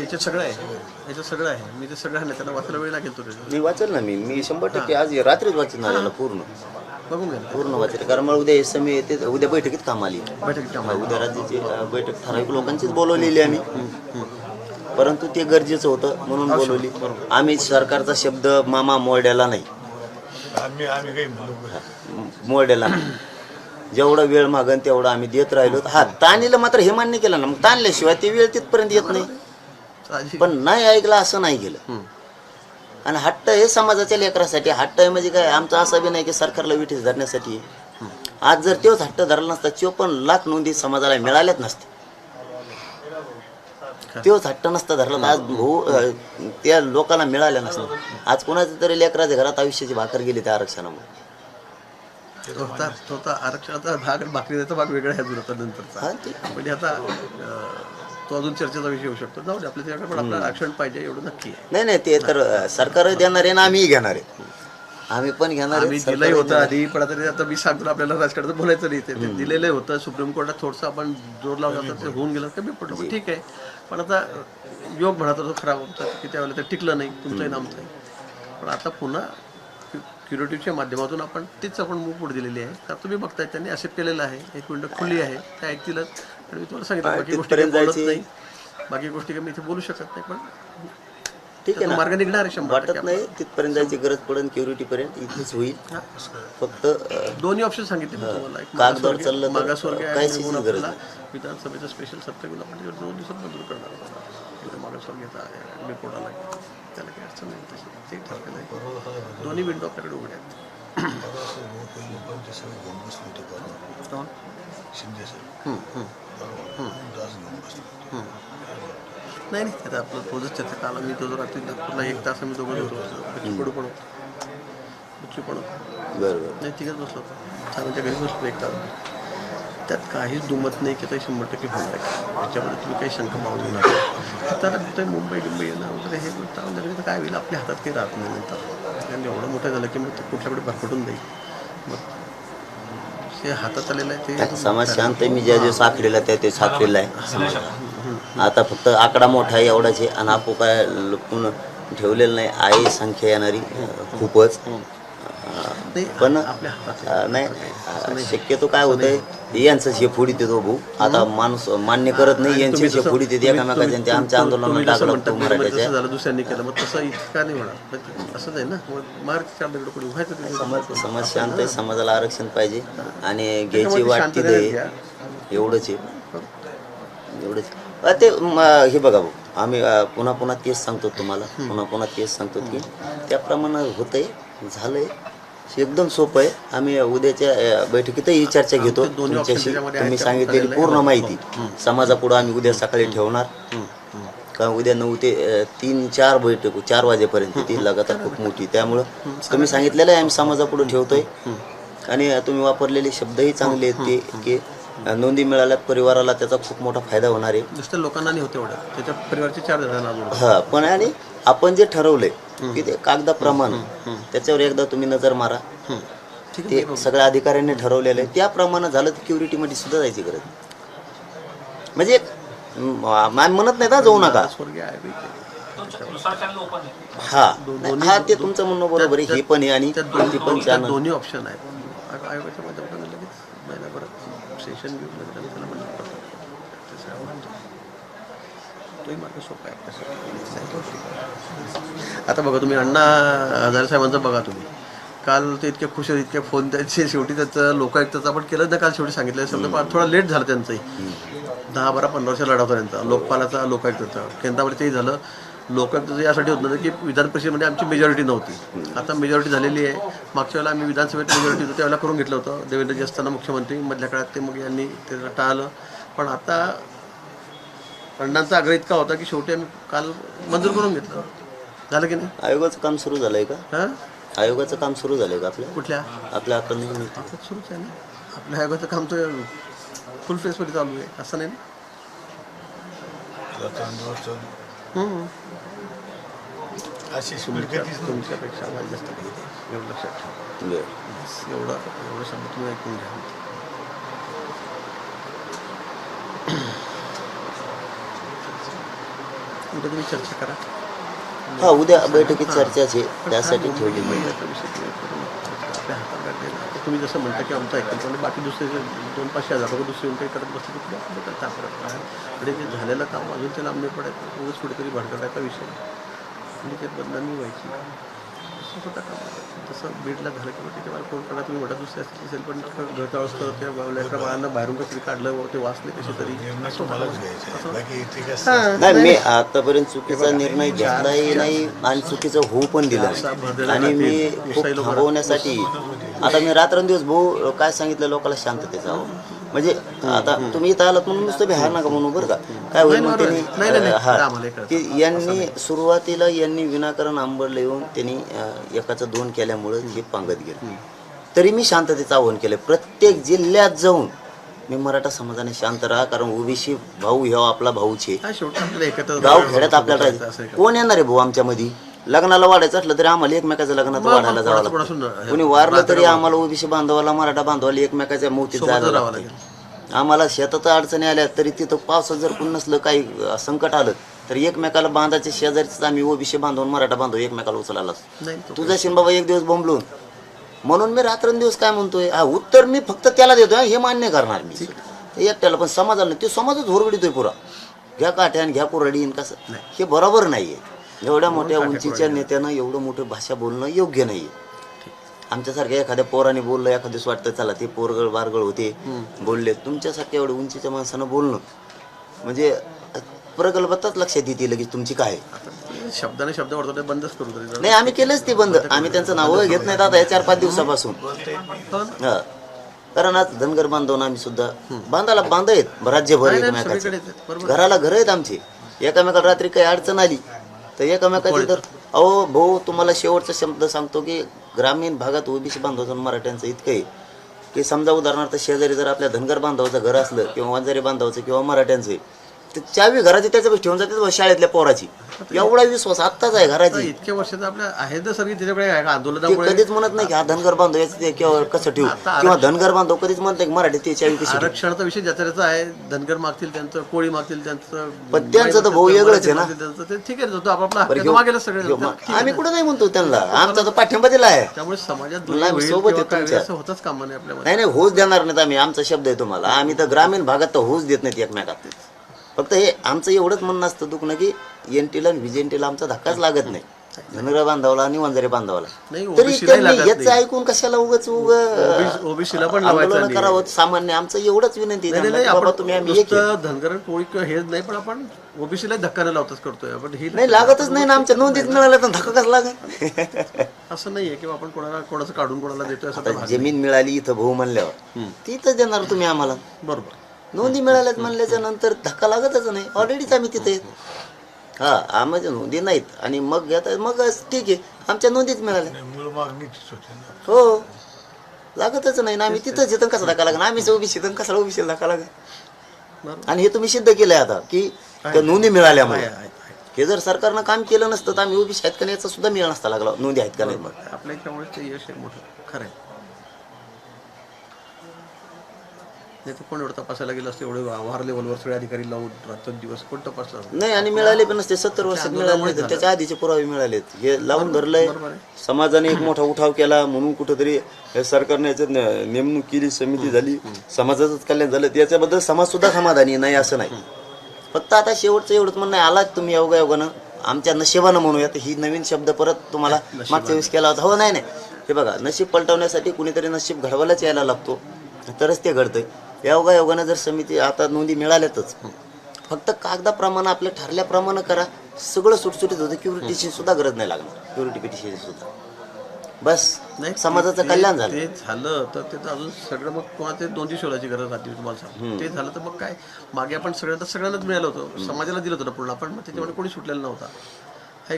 याच्यात सगळं आहे, याच्यात सगळं आहे. मी ते सगळं आहे ना, त्याला वाचायला वेळ लागेल तो मी वाचेल ना. मी 100% आज रात्रीच वाचून आलेला पूर्ण बघून घ्या ना. पूर्ण वाचेल. कारण मला उद्या समय येते, उद्या बैठकीत काम आली. बैठकीत काम उद्या राज्याची बैठक ठराविक लोकांचीच बोलवलेली आम्ही, परंतु ते गरजेचं होतं म्हणून बोलवली. आम्ही सरकारचा शब्द मामा मोरड्याला नाही, मोरड्याला नाही. जेवढा वेळ मागन तेवढा आम्ही देत राहिलो. हा, ताणीला मात्र हे मान्य केलं ना. मग ताणल्याशिवाय ते वेळ तिथपर्यंत येत नाही. साहजिक. पण नाही ऐकलं असं नाही केलं. आणि हट्ट हे समाजाच्या लेकरासाठी. हट्ट आहे म्हणजे काय, आमचं असं बी नाही की सरकारला विठीस धरण्यासाठी. आज जर तोच हट्ट धरला नसता 54 लाख नोंदी समाजाला मिळाल्याच नसत्या. तोच हट्ट नसता धरला तर आज त्या लोकांना मिळाल्या नसत्या. आज कोणाच्या तरी लेकराच्या घरात आयुष्याची भाकर गेली त्या आरक्षणामुळे. तो आता आरक्षणाचा भाग भाकरीचा भाग वेगळा आहे अजून आता नंतरचा. हा, ते म्हणजे आता तो अजून चर्चेचा विषय होऊ शकतो. जाऊ दे, आपल्या त्याच्याकडे पण आपल्याला आरक्षण पाहिजे एवढं नक्की आहे. नाही ते तर सरकार देणार आहे ना, आम्ही घेणार आहे. आम्ही पण घेणार आम्ही आहे. दिलंही होतं आधी, पण आता मी सांगतो आपल्याला राजकारणाचं बोलायचं नाही. ते दिलेलं होतं सुप्रीम कोर्टात. थोडंसं आपण जोर लावला तर ते होऊन गेलं कमी पडलं, पण ठीक आहे. पण आता योग म्हणा तर तो खराब होता की त्यावेळेला ते टिकलं नाही, तुमचंही ना आमचंही. पण आता पुन्हा क्युरेटिव्हच्या माध्यमातून आपण तीच आपण मूव पुढे दिलेली आहे. तर तुम्ही बघताय त्यांनी ॲक्सेप्ट केलेलं आहे. एक विंडो खुली आहे, त्या ऐकतीलच. आणि मी तुम्हाला सांगितलं बाकी गोष्टी काही बोलत नाही. बाकी गोष्टी काही मी इथे बोलू शकत नाही, पण ठीक आहे ना, मार्ग निघणार आहे 100%. वाटत नाही तिथपर्यंत जायची गरज पडेल. क्युरिटी पर्यंत इथेच होईल. फक्त दोन्ही ऑप्शन सांगितले मी तुम्हाला. एक कागदावर चाललं तर मागासवर्गीय आहे काही आणि गरज आपल्याला नाही. विधानसभेचं स्पेशल सप्ताह आपण 2 दिवसात मंजूर करणार आहोत. मागासवर्गीयचा रिपोर्ट आला की त्याला काही अडचण नाही. तशी ते ठरलेलं आहे. दोन्ही विंडो आपल्याकडे उघड्या आहेत. नाही आता आपलं थोडंच चर्चा काल मी तो रात्री नागपूरला 1 तास आम्ही दोघं होतो. बच्चू पण होतो, बच्चू पण होतो. बरोबर. नाही तिघच बसलो होतो. आमच्या घरी बसलो 1 तास. त्यात काहीच दुमत नाही की ते 100% होणार आहे. त्याच्यामध्ये तुम्ही काही शंका बाळगू नका. तर ते मुंबई येणं वगैरे हे गोष्ट तर काय होईल, आपल्या हातात काही राहत नाही नंतर. कारण एवढं मोठं झालं की मग ते कुठल्याकडे भरकटून जाईल. मग हे हातात आलेलं आहे ते समाज शांत आहे. मी ज्या दिवस आखलेला त्या ते साखरेला आहे समाज. आता फक्त आकडा मोठा आहे एवढाच आहे. आणि आपण काय लपून ठेवलेलं नाही. आहे संख्या येणारी खूपच. पण नाही शक्यतो काय होतंय, यांचं शेफोडी देतो भाऊ. आता माणूस मान्य करत नाही, यांची शेफोडी देते एकामेकाच्या. ते आमच्या आंदोलनात टाकलं मराठ्याच्या. झालं दुसऱ्यांनी केलं, मग तसं इतका नाही होणार. असंच आहे ना, मार्च पुढे व्हायचं. समाज शांत आहे. समाजाला आरक्षण पाहिजे आणि घ्यायची वाटते एवढंच आहे. एवढंच ते हे बघा भाऊ, आम्ही पुन्हा तेच सांगतो तुम्हाला. पुन्हा तेच सांगतो की त्याप्रमाणे होतंय, झालंय. एकदम सोपं आहे. आम्ही उद्याच्या बैठकीतही चर्चा घेतो तुमच्याशी. तुम्ही सांगितलेली पूर्ण माहिती समाजापुढं आम्ही उद्या सकाळी ठेवणार. कारण उद्या 9 ते 3-4 बैठक 4 वाजेपर्यंत ती लगातार खूप मोठी. त्यामुळं तुम्ही सांगितलेलं आहे आम्ही समाजापुढं ठेवतोय. आणि तुम्ही वापरलेले शब्दही चांगले आहेत ते की नोंदी मिळाल्यात परिवाराला त्याचा खूप मोठा फायदा होणार आहे. नुसतं लोकांना नाही होते एवढं, त्याच्या परिवारचे 4 जणांना. हा, पण आणि आपण जे ठरवलंय की ते कागदाप्रमाणे त्याच्यावर एकदा तुम्ही नजर मारा. ते सगळ्या अधिकाऱ्यांनी ठरवलेलं आहे. त्याप्रमाणे झालं तर क्युरिटीमध्ये सुद्धा जायची गरज नाही. म्हणजे आम्ही म्हणत नाही ना जाऊ नका, स्वर्गीय आहे बी ते. दुसरा चॅनल ओपन आहे. हा ते तुमचं म्हणणं बरोबर आहे. हे पण आहे आणि त्यात ती पण चॅनल दोन्ही ऑप्शन आहेत. आयोगाच्या माध्यमातून लगेच महिनाभरात सेशन घेऊन लगेच आम्ही त्याला म्हणलं पत्र. ते सगळं म्हणतो. तोही मार्ग सोपा आहे आपल्यासाठी. आता बघा तुम्ही अण्णा हजारे साहेबांचं बघा तुम्ही, काल ते इतके खुश आहेत, इतके फोन त्याचे, शेवटी त्याचं लोकायुक्ताचं आपण केलं ना काल, शेवटी सांगितलं समजा थोडा लेट झालं त्यांचंही. 10-12-15 वर्ष लढा होता त्यांचा, लोकपालाचा लोकायुक्ताचा. केंद्रामध्ये तेही झालं. लोकायुक्ताचं यासाठी होत नव्हतं की विधान परिषदेमध्ये आमची मेजॉरिटी नव्हती. आता मेजॉरिटी झालेली आहे. मागच्या वेळेला आम्ही विधानसभेत मेजॉरिटी होतं त्यावेळेला करून घेतलं होतं, देवेंद्रजी असताना मुख्यमंत्री. मधल्या काळात ते मग यांनी ते टाळलं. पण आता अण्णांचा आग्रह इतका होता की शेवटी आम्ही काल मंजूर करून घेतलं. झालं की नाही? आयोगाचं काम सुरू झालंय का? हां, आयोगाचं काम सुरू झालंय का आपल्या कुठल्या आपल्या अकलनीत? आता सुरूच आहे ना आपल्या आयोगाचं काम, तर फुल फेसमध्ये चालू आहे, असं नाही ना. तुमच्यापेक्षा आम्हाला जास्त काही नाही. एवढं लक्षात ठेवा. बरं. एवढं शब्द तुम्ही ऐकून घ्या. उद्या तुम्ही चर्चा करा. हा उद्या बैठकीत चर्चाच आहे, त्यासाठी ठेवली मी. आपल्या हातात गाठलेलं आहे. तुम्ही जसं म्हणता की आमचं ऐकलं पण बाकी दुसरे 200-500 हजार रुपये दुसरे काही करत बसले तर आपल्याला तापडत आहे. आणि ते झालेलं काम अजून त्याला लांब नाही पडायचं, उगाच कुठेतरी भडकटायचा विषय आणि ते बदनामी व्हायची. असं होता काम. तसं बीडला झालं किंवा त्याच्यावर कोण करा तुम्ही म्हणता दुसरे असेल, पण घरचाळस करत त्या लेकरा बाळांना बाहेरून कसरी काढलं, ते वाचले कसे तरी. नाही, मी आतापर्यंत चुकीचा निर्णय घेतलाही नाही आणि चुकीचं होऊ पण दिलं नाही. आणि मी खूप थांबवण्यासाठी आता मी रात्रंदिवस भाऊ काय सांगितलं लोकांना, शांततेचा हवं. म्हणजे आता तुम्ही इथं आलात म्हणून नुसतं बिहार नका म्हणू बरं का. काय होईल मग त्यांनी की यांनी सुरुवातीला विनाकारण आंबडला येऊन त्यांनी एकाचं 2 केल्यामुळं हे पांगत गेलं. तरी मी शांततेचं आवाहन केलं. प्रत्येक जिल्ह्यात जाऊन मी मराठा समाजाने शांत राहा, कारण ओबीसी भाऊ ह्या आपला भाऊच आहे. गाव खेड्यात आपल्याला राहायचं. कोण येणार आहे भाऊ आमच्यामध्ये? लग्नाला वाढायचं असलं तरी आम्हाला एकमेकाचं लग्नात वाढायला जावं लागतं. कोणी वारलं तरी आम्हाला ओबीसी बांधवाला मराठा बांधवाला एकमेकाच्या मोतीत जायला लागतं. आम्हाला शेतात अडचणी आल्या तरी तिथं पावसात जर कोण नसलं, काही संकट आलं तर एकमेकाला बांधायचे शेजारीच आम्ही ओबीसी बांधवून मराठा बांधव एकमेकाला उचलायला असतो. तुझा शिन बाबा एक दिवस बोंबलून. म्हणून मी रात्रंदिवस काय म्हणतोय, उत्तर मी फक्त त्याला देतोय, हे मान्य करणार मी एकट्याला, पण समाजाला नाही. ते समाजच होरगडीतोय पुरा. घ्या काठ्यान घ्या कुरडीन, कसं हे बरोबर नाहीये. एवढ्या मोठ्या उंचीच्या नेत्यानं एवढं मोठं भाषा बोलणं योग्य नाहीये. आमच्यासारख्या एखाद्या पोराने बोललं, एखाद्याच वाटतं चला ते पोरगळ बारगळ होते बोलले. तुमच्यासारख्या एवढं उंचीच्या माणसानं बोलणं म्हणजे प्रगल्भातच लक्षात येते लगेच तुमची काय. शब्दाने शब्द वाढतो ते बंदच करू तरी नाही, आम्ही केलंच ते बंद. आम्ही त्यांचं नाव घेत नाहीत आता या 4-5 दिवसापासून. हा, कारण आज धनगर बांधवून आम्ही सुद्धा बांधायला बांधत राज्यभर एकमेकाचे. घराला घर आहेत आमचे. एकामेकाला रात्री काही अडचण आली तर एकमेकाची, तर अहो भाऊ तुम्हाला शेवटचा शब्द सांगतो की ग्रामीण भागात ओबीसी बांधवाचं मराठ्यांचं इतकं आहे की समजा उदाहरणार्थ शेजारी जर आपल्या धनगर बांधवाचं घर असलं किंवा वंजारी बांधवाचं किंवा मराठ्यांचं, तर चावी घराची त्याच्यापाशी ठेवून जाते शाळेतल्या पोराची. एवढा विश्वास आत्ताच आहे घराची. इतक्या वर्षात आपल्या आहेत ना सगळी त्याच्याकडे ते आंदोलनामुळे कधीच म्हणत नाही की हा धनगर बांधव याचं किंवा कसं ठेवू, किंवा धनगर बांधव कधीच म्हणत नाही की मराठी ते चावी कशी. आरक्षणाचा विषय ज्याचा आहे. धनगर मागतील त्यांचं, कोळी मागतील त्यांचं, पण त्यांचं तर भाऊ वेगळंच आहे ना. ते ठीक आहे, आपापला मागेला सगळे. आम्ही कुठं नाही म्हणतो त्यांना, आमचा तर पाठिंबा दिला आहे. त्यामुळे समाजात सोबत आहे तुमच्या. असं होतच कामा नाही आपल्याला. नाही होऊच देणार नाहीत आम्ही. आमचा शब्द आहे तुम्हाला. आम्ही तर ग्रामीण भागात तर होऊच देत नाहीत एकमेकात. फक्त हे आमचं एवढंच म्हणणं असतं दुखणं की एनटीला आणि व्हिजेंटीला आमचा धक्काच लागत नाही. धनगर बांधवाला आणि वंजारी बांधवाला तरी त्यांनी याच ऐकून कशाला उगाच ओबीसीला पण आंदोलन करावं. सामान्य आमचं एवढंच विनंती आहे तुम्ही आम्ही धनगर कोळी हेच नाही, पण आपण ओबीसीला धक्का न लावताच करतोय. आपण हे नाही लागतच नाही ना. आमच्या नोंदीत मिळालं तर धक्का कसं लागेल? असं नाहीये किंवा आपण कोणाचं काढून कोणाला देतोय. असं जमीन मिळाली इथं भाऊ म्हणल्यावर तिथं देणार तुम्ही आम्हाला. बरोबर. नोंदी मिळाल्यात म्हणल्याच्या नंतर धक्का लागतच नाही. ऑलरेडीच आम्ही तिथे. हा, आम्हाला नोंदी नाहीत आणि मग घेतात मग ठीक आहे, आमच्या नोंदीच मिळाल्या. हो, लागतच नाही ना. आम्ही तिथंच येतं कसा धक्का लागणार? आम्ही ओबीसी कसा ओबीसी धक्का लागेल? आणि हे तुम्ही सिद्ध केलंय आता की नोंदी मिळाल्यामुळे. हे जर सरकारनं काम केलं नसतं तर आम्ही ओबीसी आहेत का नाही याचा सुद्धा मिळ नसता लागला. नोंदी आहेत का नाही मग आपल्या याच्यामुळे ते यश आहे मोठं. खरं आहे. नाही तर कोण एवढं तपासायला गेलं असतं, एवढे वार लेवलवर सगळे अधिकारी लावून रात्रंदिवस कोण तपासला असतं? नाही आणि मिळाले पण नसते 70 वर्षात मिळाले नाही तर त्याच्या आधीचे पुरावे मिळालेत. हे लावून धरलंय, समाजाने एक मोठा उठाव केला म्हणून कुठंतरी हे सरकारने याच्यात नेमणूक केली, समिती झाली, समाजाचंच कल्याण झालं. त्याच्याबद्दल समाज सुद्धा समाधानी नाही असं नाही. फक्त आता शेवटचं एवढंच म्हणणं आहे, आलात तुम्ही योगायोगानं आमच्या नशिबानं म्हणूयात, ही नवीन शब्द परत तुम्हाला मागच्या वेळेस केला होता. हो नाही हे बघा, नशीब पलटवण्यासाठी कुणीतरी नशीब घडवायलाच यायला लागतो, तरच ते घडतंय. योगायोगानं जर समिती आता नोंदी मिळाल्यातच, फक्त कागदाप्रमाणे आपल्या ठरल्याप्रमाणे करा, सगळं सुटसुटीत होतं. क्युरिटीची सुद्धा गरज नाही लागणार, क्युरिटी पिटिशन सुद्धा, बस समाजाचं कल्याण झालं. ते झालं तर ते अजून सगळं मग कोणा ते 2 दिवस शोधायची गरज राहते तुम्हाला सांग. ते झालं तर मग काय, मागे आपण सगळ्यांनाच मिळालं होतं, समाजाला दिलं होतं पूर्ण, आपण मग त्याच्यामध्ये कोणी सुटलेला नव्हता.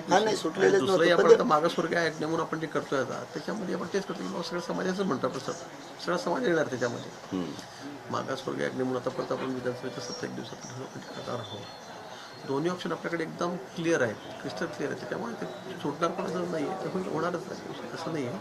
नाही, सुटलेलंच नव्हतं. दुसरंही आपण आता मागासवर्गीय ऍक्ट म्हणून आपण जे करतोय आता, त्याच्यामध्ये आपण तेच करतो की सगळं समाजाचं म्हणतो आपण, सगळं समाज येणार त्याच्यामध्ये. मागासवर्गीय ऍक्ट म्हणून आता परत आपण विधानसभेच्या 7 दिवसात करणार आहोत. दोन्ही ऑप्शन आपल्याकडे एकदम क्लिअर आहेत, क्रिस्टल क्लिअर आहे. त्याच्यामुळे ते सुटणार पण असं नाही आहे, तर होणारच नाही, असं नाही आहे.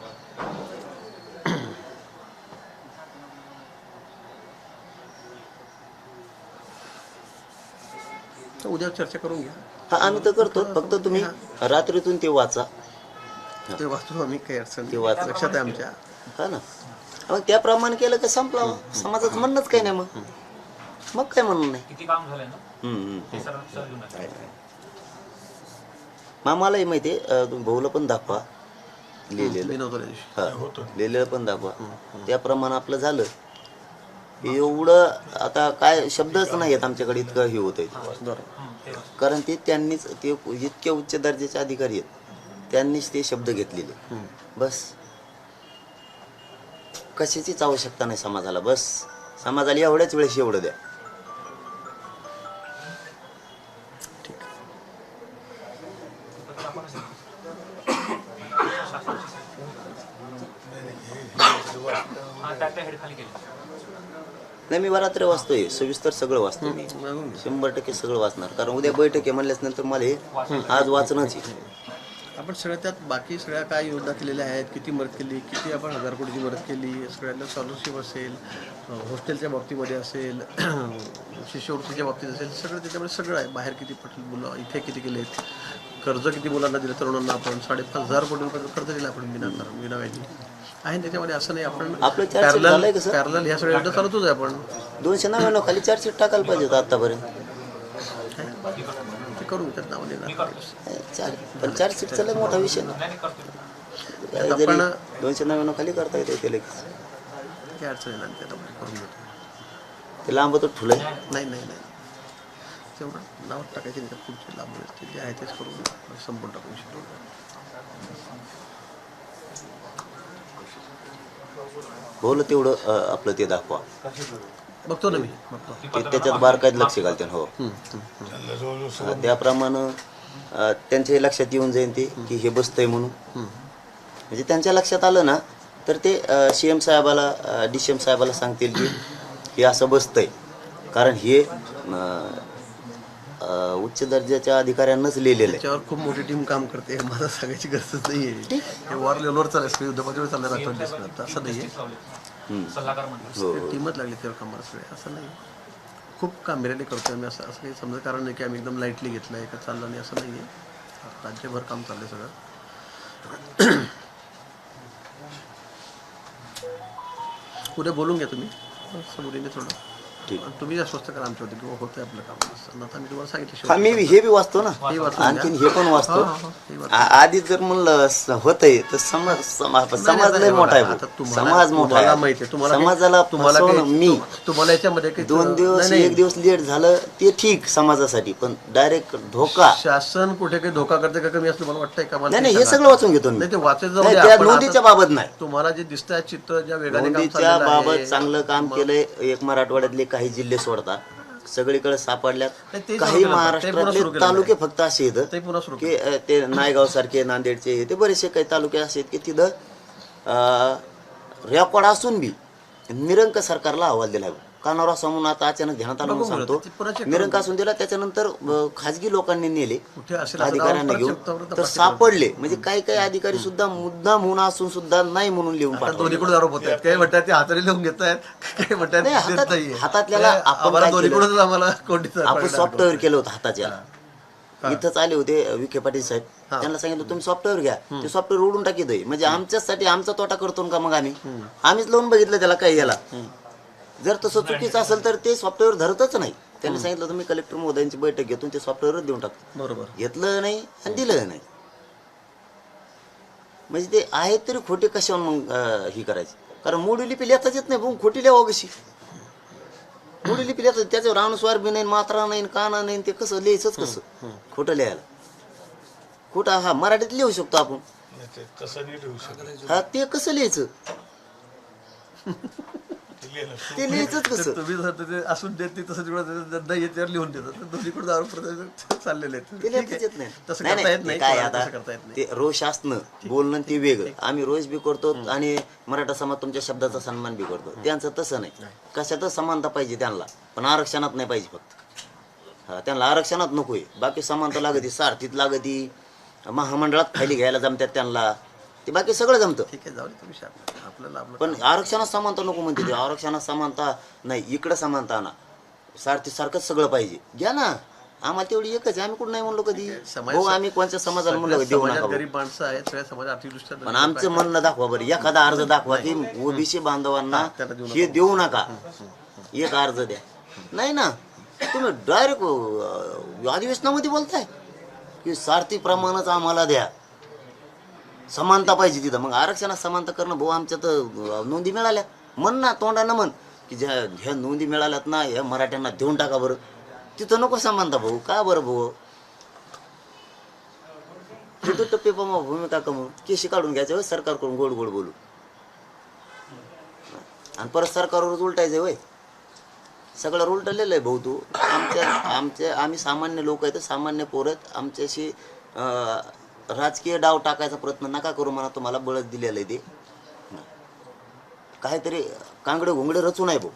उद्या चर्चा करून घ्या. हा आम्ही तर करतो, फक्त तुम्ही रात्रीतून ते वाचा, ते वाचतो आम्ही, काही अडचण ते वाच. लक्षात आहे आमच्या. हा ना, मग त्याप्रमाणे केलं का संपला. समाजाचं म्हणणंच काही नाही, मग काय म्हणणं नाही. किती काम झालंय ना ते सर्व घेऊन आहे. मामालाही माहिती आहे, तुम्ही भाऊला पण दाखवा लिहिलेलं, मी नव्हतो त्या दिवशी. हा लिहिलेलं पण दाखवा. त्याप्रमाणे आपलं झालं. एवढं आता काय शब्दच नाही आहेत आमच्याकडे, इतकं हे होतंय. कारण ते त्यांनीच, ते इतके उच्च दर्जाचे अधिकारी आहेत, त्यांनीच ते शब्द घेतलेले. बस कशाचीच आवश्यकता नाही समाजाला, बस समाजाला एवढ्याच वेळेस एवढं द्या. त्या हेड खाली केली. नाही, मी रात्री वाचतोय, सविस्तर सगळं वाचतो मी, 100% सगळं वाचणार. कारण उद्या बैठक आहे म्हणल्याच नंतर मला हे आज वाचणंच आहे. आपण सगळ्या त्यात बाकी सगळ्या काय योजना केलेल्या आहेत, किती मदत केली, किती आपण 1000 कोटीची मदत केली, सगळ्यांना स्कॉलरशिप असेल, हॉस्टेलच्या बाबतीमध्ये असेल, शिष्यवृत्तीच्या बाबतीत असेल, सगळं त्याच्यामध्ये सगळं आहे. बाहेर किती पटली मुलं, इथे किती केलेत, कर्ज किती मुलांना दिलं, तरुणांना आपण 5,500 कोटी रुपये कर्ज दिलं आपण विना व्याजी आहे त्याच्यामध्ये. असं नाही आपण आपलं चार्जशीट झालंय कसं, पॅरलल ह्या सगळ्या योजना चालवतोच आहे आपण. 299 खाली चार्जशीट टाकायला पाहिजे होतं आतापर्यंत. ते करू त्यात नाव देणार. पण चार्जशीटचा लय मोठा विषय ना, जरी 299 खाली करता येते ते लगेच. काही अडचण नाही, त्याला करून घेतो. ते लांब तर ठुलंय. नाही तेवढं नाव टाकायचे नाही, पुढचे लाभ ते जे आहे तेच करून संपून टाकून शिकवलं. बोल तेवढं आपलं ते दाखवा, बघतो ना मी, बघतो. ते त्याच्यात बारकाईत लक्ष घालते. हो, त्याप्रमाणे त्यांच्या लक्षात येऊन जाईल ते की हे बसतंय म्हणून. म्हणजे त्यांच्या लक्षात आलं ना तर ते CM साहेबाला, DCM साहेबाला सांगतील की हे असं बसतंय. कारण हे उच्च दर्जाच्या अधिकाऱ्यांनाच लिहिलेलं आहे. त्याच्यावर खूप मोठी टीम काम करते, मला सांगायची गरजच नाही आहे. हे वॉर लेवलवर चालायचं, युद्धामध्ये चाललं राहतं, असं नाही आहे. सल्लागार म्हणतो टीमच लागली त्यावर कामाला सगळे, असं नाही. खूप गांभीर्याने करतोय आम्ही, असं काही समजा कारण नाही की आम्ही एकदम लाईटली घेतलं आहे का चाललं नाही, असं नाही आहे. राज्यभर काम चाललंय सगळं. उद्या बोलून घ्या तुम्ही समोरीने थोडं, तुम्ही अस्वस्थ करा आमच्यावरती किंवा होतंय आपलं काम. आता मी तुम्हाला सांगितलं, मी हे बी वाचतो ना, आणखीन हे पण वाचतो. आधी जर म्हणलं होतंय तर समाज लय मोठा आहे, समाज मोठा आहे. माहिती आहे समाजाला मी तुम्हाला याच्यामध्ये 2 दिवस 1 दिवस लेट झालं ते ठीक समाजासाठी, पण डायरेक्ट धोका. शासन कुठे काही धोका करते का कमी असं मला वाटतंय का? नाही, हे सगळं वाचून घेतो. नाही, ते वाचायचं त्या नोंदीच्या बाबत नाही, तुम्हाला जे दिसतंय चित्र ज्या वेगाने नोंदीच्या बाबत चांगलं काम केलंय. एक मराठवाड्यातले काही जिल्हे सोडता सगळीकडे सापडल्यात. काही महाराष्ट्रातले तालुके फक्त असे आहेत की ते नायगाव सारखे, नांदेडचे, ते बरेचसे काही तालुके असे आहेत की तिथं रेकॉर्ड असून बी निरंक सरकारला अहवाल दिला कानावर असं म्हणून आता अचानक ध्यानात आलं म्हणून सांगतो. निरंकासून दिला, त्याच्यानंतर खाजगी लोकांनी नेले कुठे असेल अधिकाऱ्यांना घेऊन, तर सापडले. म्हणजे काही काही अधिकारी सुद्धा मुद्दाम म्हणून असून सुद्धा नाही म्हणून लिहून पाठवले. दोन्हीकडून आरोप होत आहेत. काही म्हणतात ते हाताने लिहून घेत आहेत, काही म्हणतात नाही, देत नाहीये. हातातल्याला आपण आम्हाला काय केलं? दोन्हीकडूनच आम्हाला कोणतीच आपण सॉफ्टवेअर केलं होतं हाताच्या. इथंच आले होते विखे पाटील साहेब, त्यांना सांगितलं तुम्ही सॉफ्टवेअर घ्या, ते सॉफ्टवेअर उडून टाकीत. म्हणजे आमच्यासाठी आमचा तोटा करतो का मग आम्हीच लावून बघितलं त्याला काही याला. जर तसं चुकीचं असेल तर ते सॉफ्टवेअर धरतच नाही. त्यांनी सांगितलं तुम्ही कलेक्टर महोदयांची बैठक घेतून ते सॉफ्टवेअरच देऊन टाकतो. बरोबर. घेतलं नाही आणि दिलं नाही. म्हणजे ते आहेत तरी खोटे कशावर मग ही करायची. कारण मोडी लिपी लिहाताच येत नाही, बघून खोटी लिहावं कशी. मोडी लिपी लिहायचं, त्याच्यावर अनुस्वार बी नाही, मात्रा नाही, काना नाही, ते कसं लिहायचंच कसं खोटं लिहायला. खोटा हा मराठीत लिहू शकतो आपण, हा ते कसं लिहायचं, ते लिहायचंच कसं. तुम्ही जर ते असून देत नाही तसं जेवढं नाही त्यावर लिहून देतात. दोन्हीकडून आरोप चाललेले आहेत. ते लिहायचंच येत नाही. तसं नाही, करता येत नाही, नाही. काय कोणाला आता तसं करता येत नाही. ते रोष असणं बोलणं ते वेगळं. आम्ही रोष बी करतो आणि मराठा समाज तुमच्या शब्दाचा सन्मान बी करतो. त्यांचं तसं नाही. कशातच समानता पाहिजे त्यांना, पण आरक्षणात नाही पाहिजे फक्त. हा, त्यांना आरक्षणात नकोय, बाकी समानता लागती, सारथीत लागती, महामंडळात खाली घ्यायला जमतात त्यांना, ते बाकी सगळं जमतं. ठीक आहे, जाऊ दे तुम्ही शांत. आपल्याला आपलं पण आरक्षणात समानता नको म्हणते ते. आरक्षणात समानता नाही, इकडं समानता ना, सारथी सारखंच सगळं पाहिजे. घ्या ना, आम्हाला तेवढी एकच आहे. आम्ही कुठं नाही म्हणलो कधी. हो, आम्ही कोणत्या समाजाला म्हणलो देऊ समाजात नका. गरीब माणसं आहेत, सगळ्या समाज आर्थिकदृष्ट्या पण आमचं म्हणणं दाखवा बरं, एखादा अर्ज दाखवा की ओबीसी बांधवांना हे देऊ नका, एक अर्ज द्या. नाही ना, तुम्ही डायरेक्ट अधिवेशनामध्ये बोलताय की सारथी प्रमाणच आम्हाला द्या, समानता पाहिजे तिथं. मग आरक्षणात समानता करणं भाऊ, आमच्या तर नोंदी मिळाल्या. म्हण ना, तोंडानं म्हण की ह्या नोंदी मिळाल्यात ना, ह्या मराठ्यांना देऊन टाका बरं. तिथं नको समानता भाऊ. का बरं भाऊ? तिथं टप्पे भूमिका कमवून केशी काढून घ्यायचं होय सरकारकडून, गोड गोड बोलू, आणि परत सरकारवरच उलटायचं होय. सगळं उलटलेलं आहे भाऊ. तू आम्ही सामान्य लोक आहेत, सामान्य पोर आहेत. आमच्याशी राजकीय डाव टाकायचा प्रयत्न नका करू. मला तुम्हाला बळच दिलेलं आहे ते. काहीतरी कांगडे घोंगडे रचून आहे भाऊ.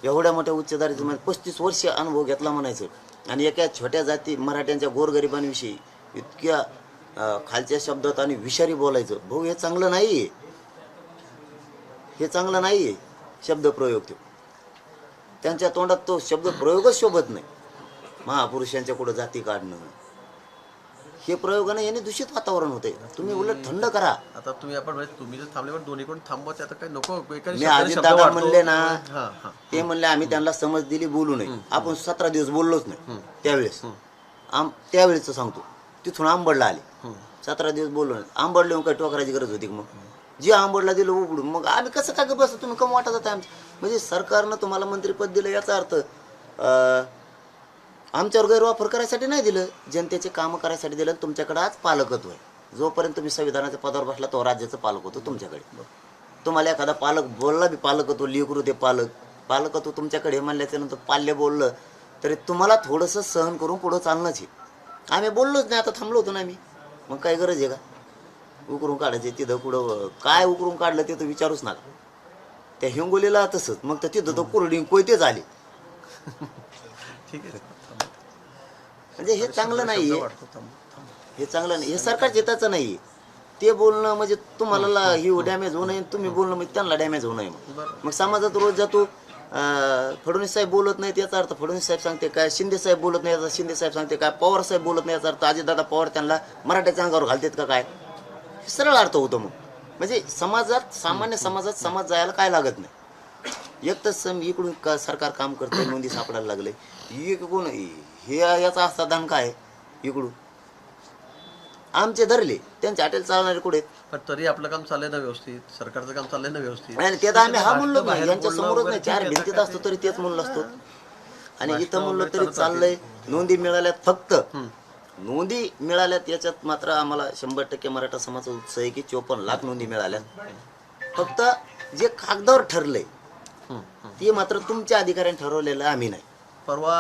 एवढ्या मोठ्या उच्च दारिद्र्य 35 वर्ष अनुभव घेतला म्हणायचं, आणि एका छोट्या जाती मराठ्यांच्या गोरगरिबांविषयी इतक्या खालच्या शब्दात आणि विषारी बोलायचं भाऊ, हे चांगलं नाही आहे. हे चांगलं नाही आहे शब्दप्रयोग. तो त्यांच्या तोंडात तो शब्द प्रयोगच शोभत नाही. महापुरुषांच्या कुठं जाती काढणं, हे प्रयोगाने याने दूषित वातावरण होते. तुम्ही उलट थंड करा. आता तुम्ही जर थांबले पण दोन्हीकडून थांबवा, त्यात काही नको. मी अजितदादा म्हणले ना, ते म्हणले आम्ही त्यांना समज दिली, बोलू नये. आपण 17 दिवस बोललोच नाही त्यावेळेस. त्यावेळेस सांगतो, तिथून आंबडला आले, 17 दिवस बोललो नाही. आंबडले काही टोकराची गरज होती मग? जे आंबडला दिलं उघडून, मग आम्ही कसं काय बसतो? तुम्ही कम वाटत होता आमचं. म्हणजे सरकारनं तुम्हाला मंत्रिपद दिलं, याचा अर्थ आमच्यावर गैरवापर करायसाठी नाही दिलं, जनतेचे कामं करायसाठी दिलं. तुमच्याकडे आज पालकत्व आहे. जोपर्यंत तुम्ही संविधानाच्या पदावर बसला तो राज्याचं पालक होतो तुमच्याकडे. तुम्हाला एखादा पालक बोलला बी पालकत्व, लेकरू ते पालकत्व तुमच्याकडे म्हणल्याच्या नंतर पाल्य बोललं तरी तुम्हाला थोडंसं सहन करून पुढं चालणंच आहे. आम्ही बोललोच नाही, आता थांबलो होतो ना आम्ही. मग काय गरज आहे का उकरून काढायचे? तिथं पुढं काय उकरून काढलं ते तर विचारूच नका. त्या हिंगोलीला तसंच, मग तर तिथं तर कुरडी कोयते झाले. ठीक आहे. म्हणजे हे चांगलं नाहीये, हे चांगलं नाही. हे सरकारच्या हिताचं नाहीये. ते बोलणं म्हणजे तुम्हाला ही डॅमेज होऊ नये, तुम्ही बोलणं म्हणजे त्यांना डॅमेज होऊ नये. मग समाजात रोज जातो, फडणवीस साहेब बोलत नाहीत याचा अर्थ फडणवीस साहेब सांगते काय, शिंदे साहेब बोलत नाही याचा शिंदे साहेब सांगते काय, पवार साहेब बोलत नाही याचा अर्थ अजितदादा पवार त्यांना मराठ्याच्या अंगावर घालतात का काय? सरळ अर्थ होतो. मग म्हणजे समाजात, सामान्य समाजात समाज जायला काय लागत नाही. एक तर इकडून सरकार काम करतंय, नोंदी सापडायला लागले, इकडून हे याचा असा दान काय, इकडून आमचे धरले, त्यांचे हॉटेल चालणारे कुठे? पण तरी आपलं काम चाललंय ना व्यवस्थित, सरकारचं काम चाललंय ना व्यवस्थित. आणि ते तर आम्ही हा म्हणलो नाही, यांच्या समोरच नाही, 4 भिंतीत असतो तरी तेच म्हणलं असतो. आणि इथं म्हणलं तरी चाललंय. नोंदी मिळाल्यात, फक्त नोंदी मिळाल्यात. याच्यात मात्र आम्हाला 100% मराठा समाजाचा उत्साह आहे की 54 लाख नोंदी मिळाल्यात. फक्त जे कागदावर ठरलंय ते मात्र तुमच्या अधिकाऱ्यांनी ठरवलेलं, आम्ही नाही. परवा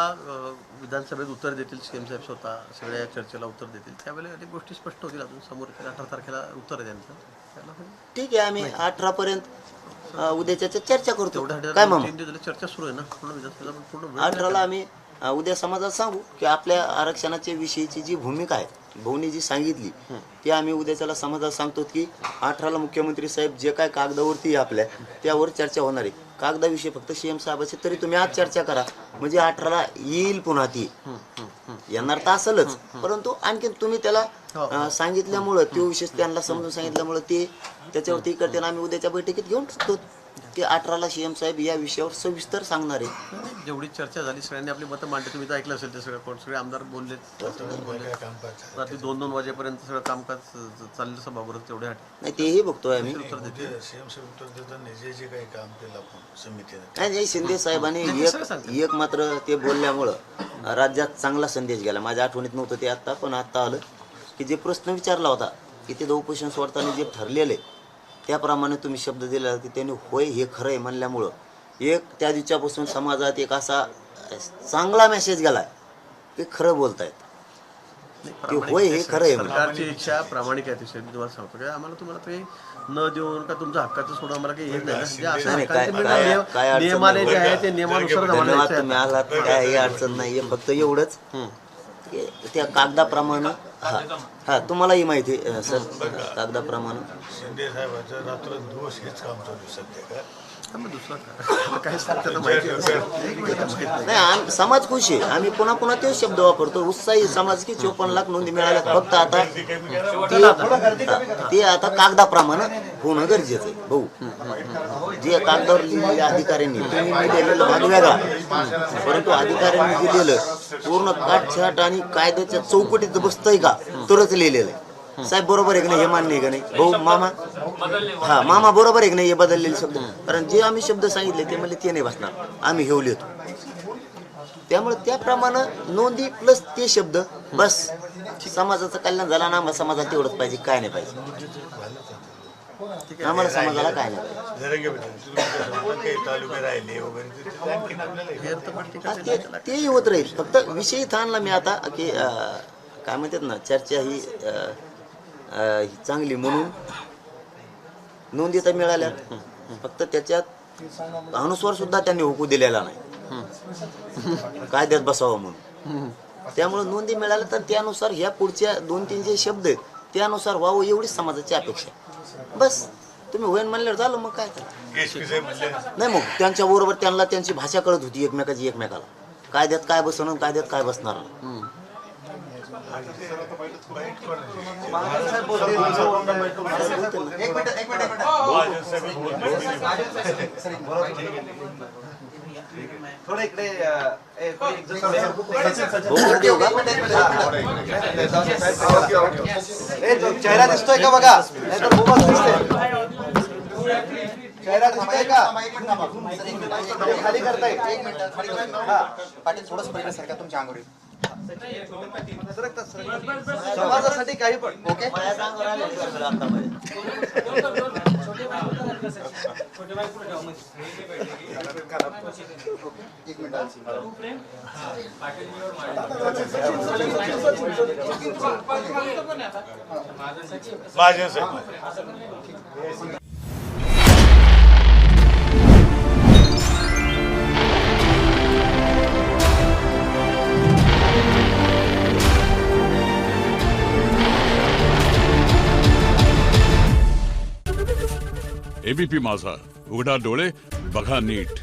विधानसभेत उत्तर देतील सीएम साहेब स्वतः, सगळ्या चर्चेला उत्तर देतील, त्यावेळेला अनेक गोष्टी स्पष्ट होतील. अजून समोर 18 तारखेला उत्तर आहे त्यांचं. ठीक आहे, आम्ही 18 पर्यंत उद्याच्या चर्चा करतो तेवढ्या काय मामा 3 दिवस झाले चर्चा सुरू आहे ना पूर्ण विधानसभेला पण पूर्ण वेळ 18ला आम्ही उद्या समाजात सांगू की आपल्या आरक्षणाच्या विषयीची जी भूमिका आहे भाऊनी जी सांगितली ती आम्ही उद्याच्याला समाजात सांगतो की 18ला मुख्यमंत्री साहेब जे काय कागदावरती आहे आपल्या त्यावर चर्चा होणार आहे कागदाविषयी फक्त सीएम साहेबाचे तरी तुम्ही आज चर्चा करा म्हणजे 18ला येईल पुन्हा ती येणार तर असेलच परंतु आणखीन तुम्ही त्याला सांगितल्यामुळं तो विषय त्यांना समजून सांगितल्यामुळं ते त्याच्यावरती करते आम्ही उद्याच्या बैठकीत घेऊन टाकतो की 18ला सीएम साहेब या विषयावर सविस्तर सांगणार आहे जेवढी चर्चा झाली सगळ्यांनी आपली मतं मांडली तुम्ही तर ऐकलं असेल ते सगळे आमदार बोलले रात्री 2-2 वाजेपर्यंत सगळं कामकाज चाललं सभागृहात तेवढे नाही तेही बघतोय आम्ही नाही शिंदे साहेबांनी एक मात्र ते बोलल्यामुळं राज्यात चांगला संदेश गेला माझ्या आठवणीत नव्हतं ते आत्ता पण आत्ता आलं की जे प्रश्न विचारला होता की ते उपोषण सोडताना जे ठरलेले त्याप्रमाणे तुम्ही शब्द दिला की त्यांनी होय हे खरं आहे म्हणल्यामुळं एक त्या दिवसापासून समाजात एक असा चांगला मेसेज गेलाय की खरं बोलतायत की होय हे खरं आहे सरकारची इच्छा प्रामाणिक आहे अतिशय मी तुम्हाला सांगतो काय आम्हाला तुम्हाला काही न देऊन का तुमचं हक्काचं सोडून आम्हाला काही येत नाही ना जे असं हक्काचे मिळणार नियमाने जे आहे ते नियमानुसार धन्यवाद तुम्ही आलात काही अडचण नाहीये फक्त एवढंच की त्या कागदाप्रमाणे हा तुम्हालाही माहिती आहे सर कागदाप्रमाणे शिंदे साहेबांचं रात्रंदिवस हेच काम चालू आहे सध्या का दुसरं काय सांगताना माहिती नाही समाज खुश आहे आम्ही पुन्हा पुन्हा तेच शब्द वापरतो उत्साही समाज की 54 लाख नोंदी मिळाल्या फक्त आता ते आता कागदाप्रमाणे होणं गरजेचं आहे भाऊ जे कागदावर लिहिलेल्या अधिकाऱ्यांनी तुम्ही लिहिलेलं भाग वेगळा परंतु अधिकाऱ्यांनी दिलेलं पूर्ण काटछाट आणि कायद्याच्या चौकटीत बसतंय का तरच लिहिलेलं आहे साहेब बरोबर आहे की नाही हे मान्य आहे का नाही भाऊ मामा हा मामा बरोबर आहे की नाही हे बदललेले शब्द कारण जे आम्ही शब्द सांगितले ते म्हणजे ते नाही बसणार आम्ही घेऊ लिहितो त्यामुळे त्याप्रमाणे नोंदी प्लस ते शब्द बस समाजाचं कल्याण झालं ना आम्हाला समाजाला तेवढंच पाहिजे काय नाही पाहिजे आम्हाला समाजाला काय नाही पाहिजे तालुके राहिले वगैरे तेही होत राहील फक्त विषय इथं आणला मी आता की काय म्हणतात ना चर्चा ही चांगली म्हणून नोंदी तर मिळाल्यात फक्त त्याच्यात अनुस्वार सुद्धा त्यांनी हुकू दिलेला नाही कायद्यात बसावं म्हणून त्यामुळे नोंदी मिळाल्या तर त्यानुसार ह्या पुढच्या 2-3 जे शब्द आहेत त्यानुसार व्हावं एवढीच समाजाची अपेक्षा बस तुम्ही होईन म्हणल्यावर झालं मग काय नाही मग त्यांच्या बरोबर त्यांना त्यांची भाषा कळत होती एकमेकाची एकमेकाला कायद्यात काय बसवणं कायद्यात काय बसणार थोडं इकडे चेहरा दिसतोय का बघा नाहीतर बोबस दिसते चेहरा दिसतोय का खाली करताय 1 मिनिट हा पाटील थोडंच पलीकडे सरका तुमच्या अंगोरी समाजासाठी काही पण ओके माझ्या साहेब एबीपी माझा उघडा डोळे बघा नीट.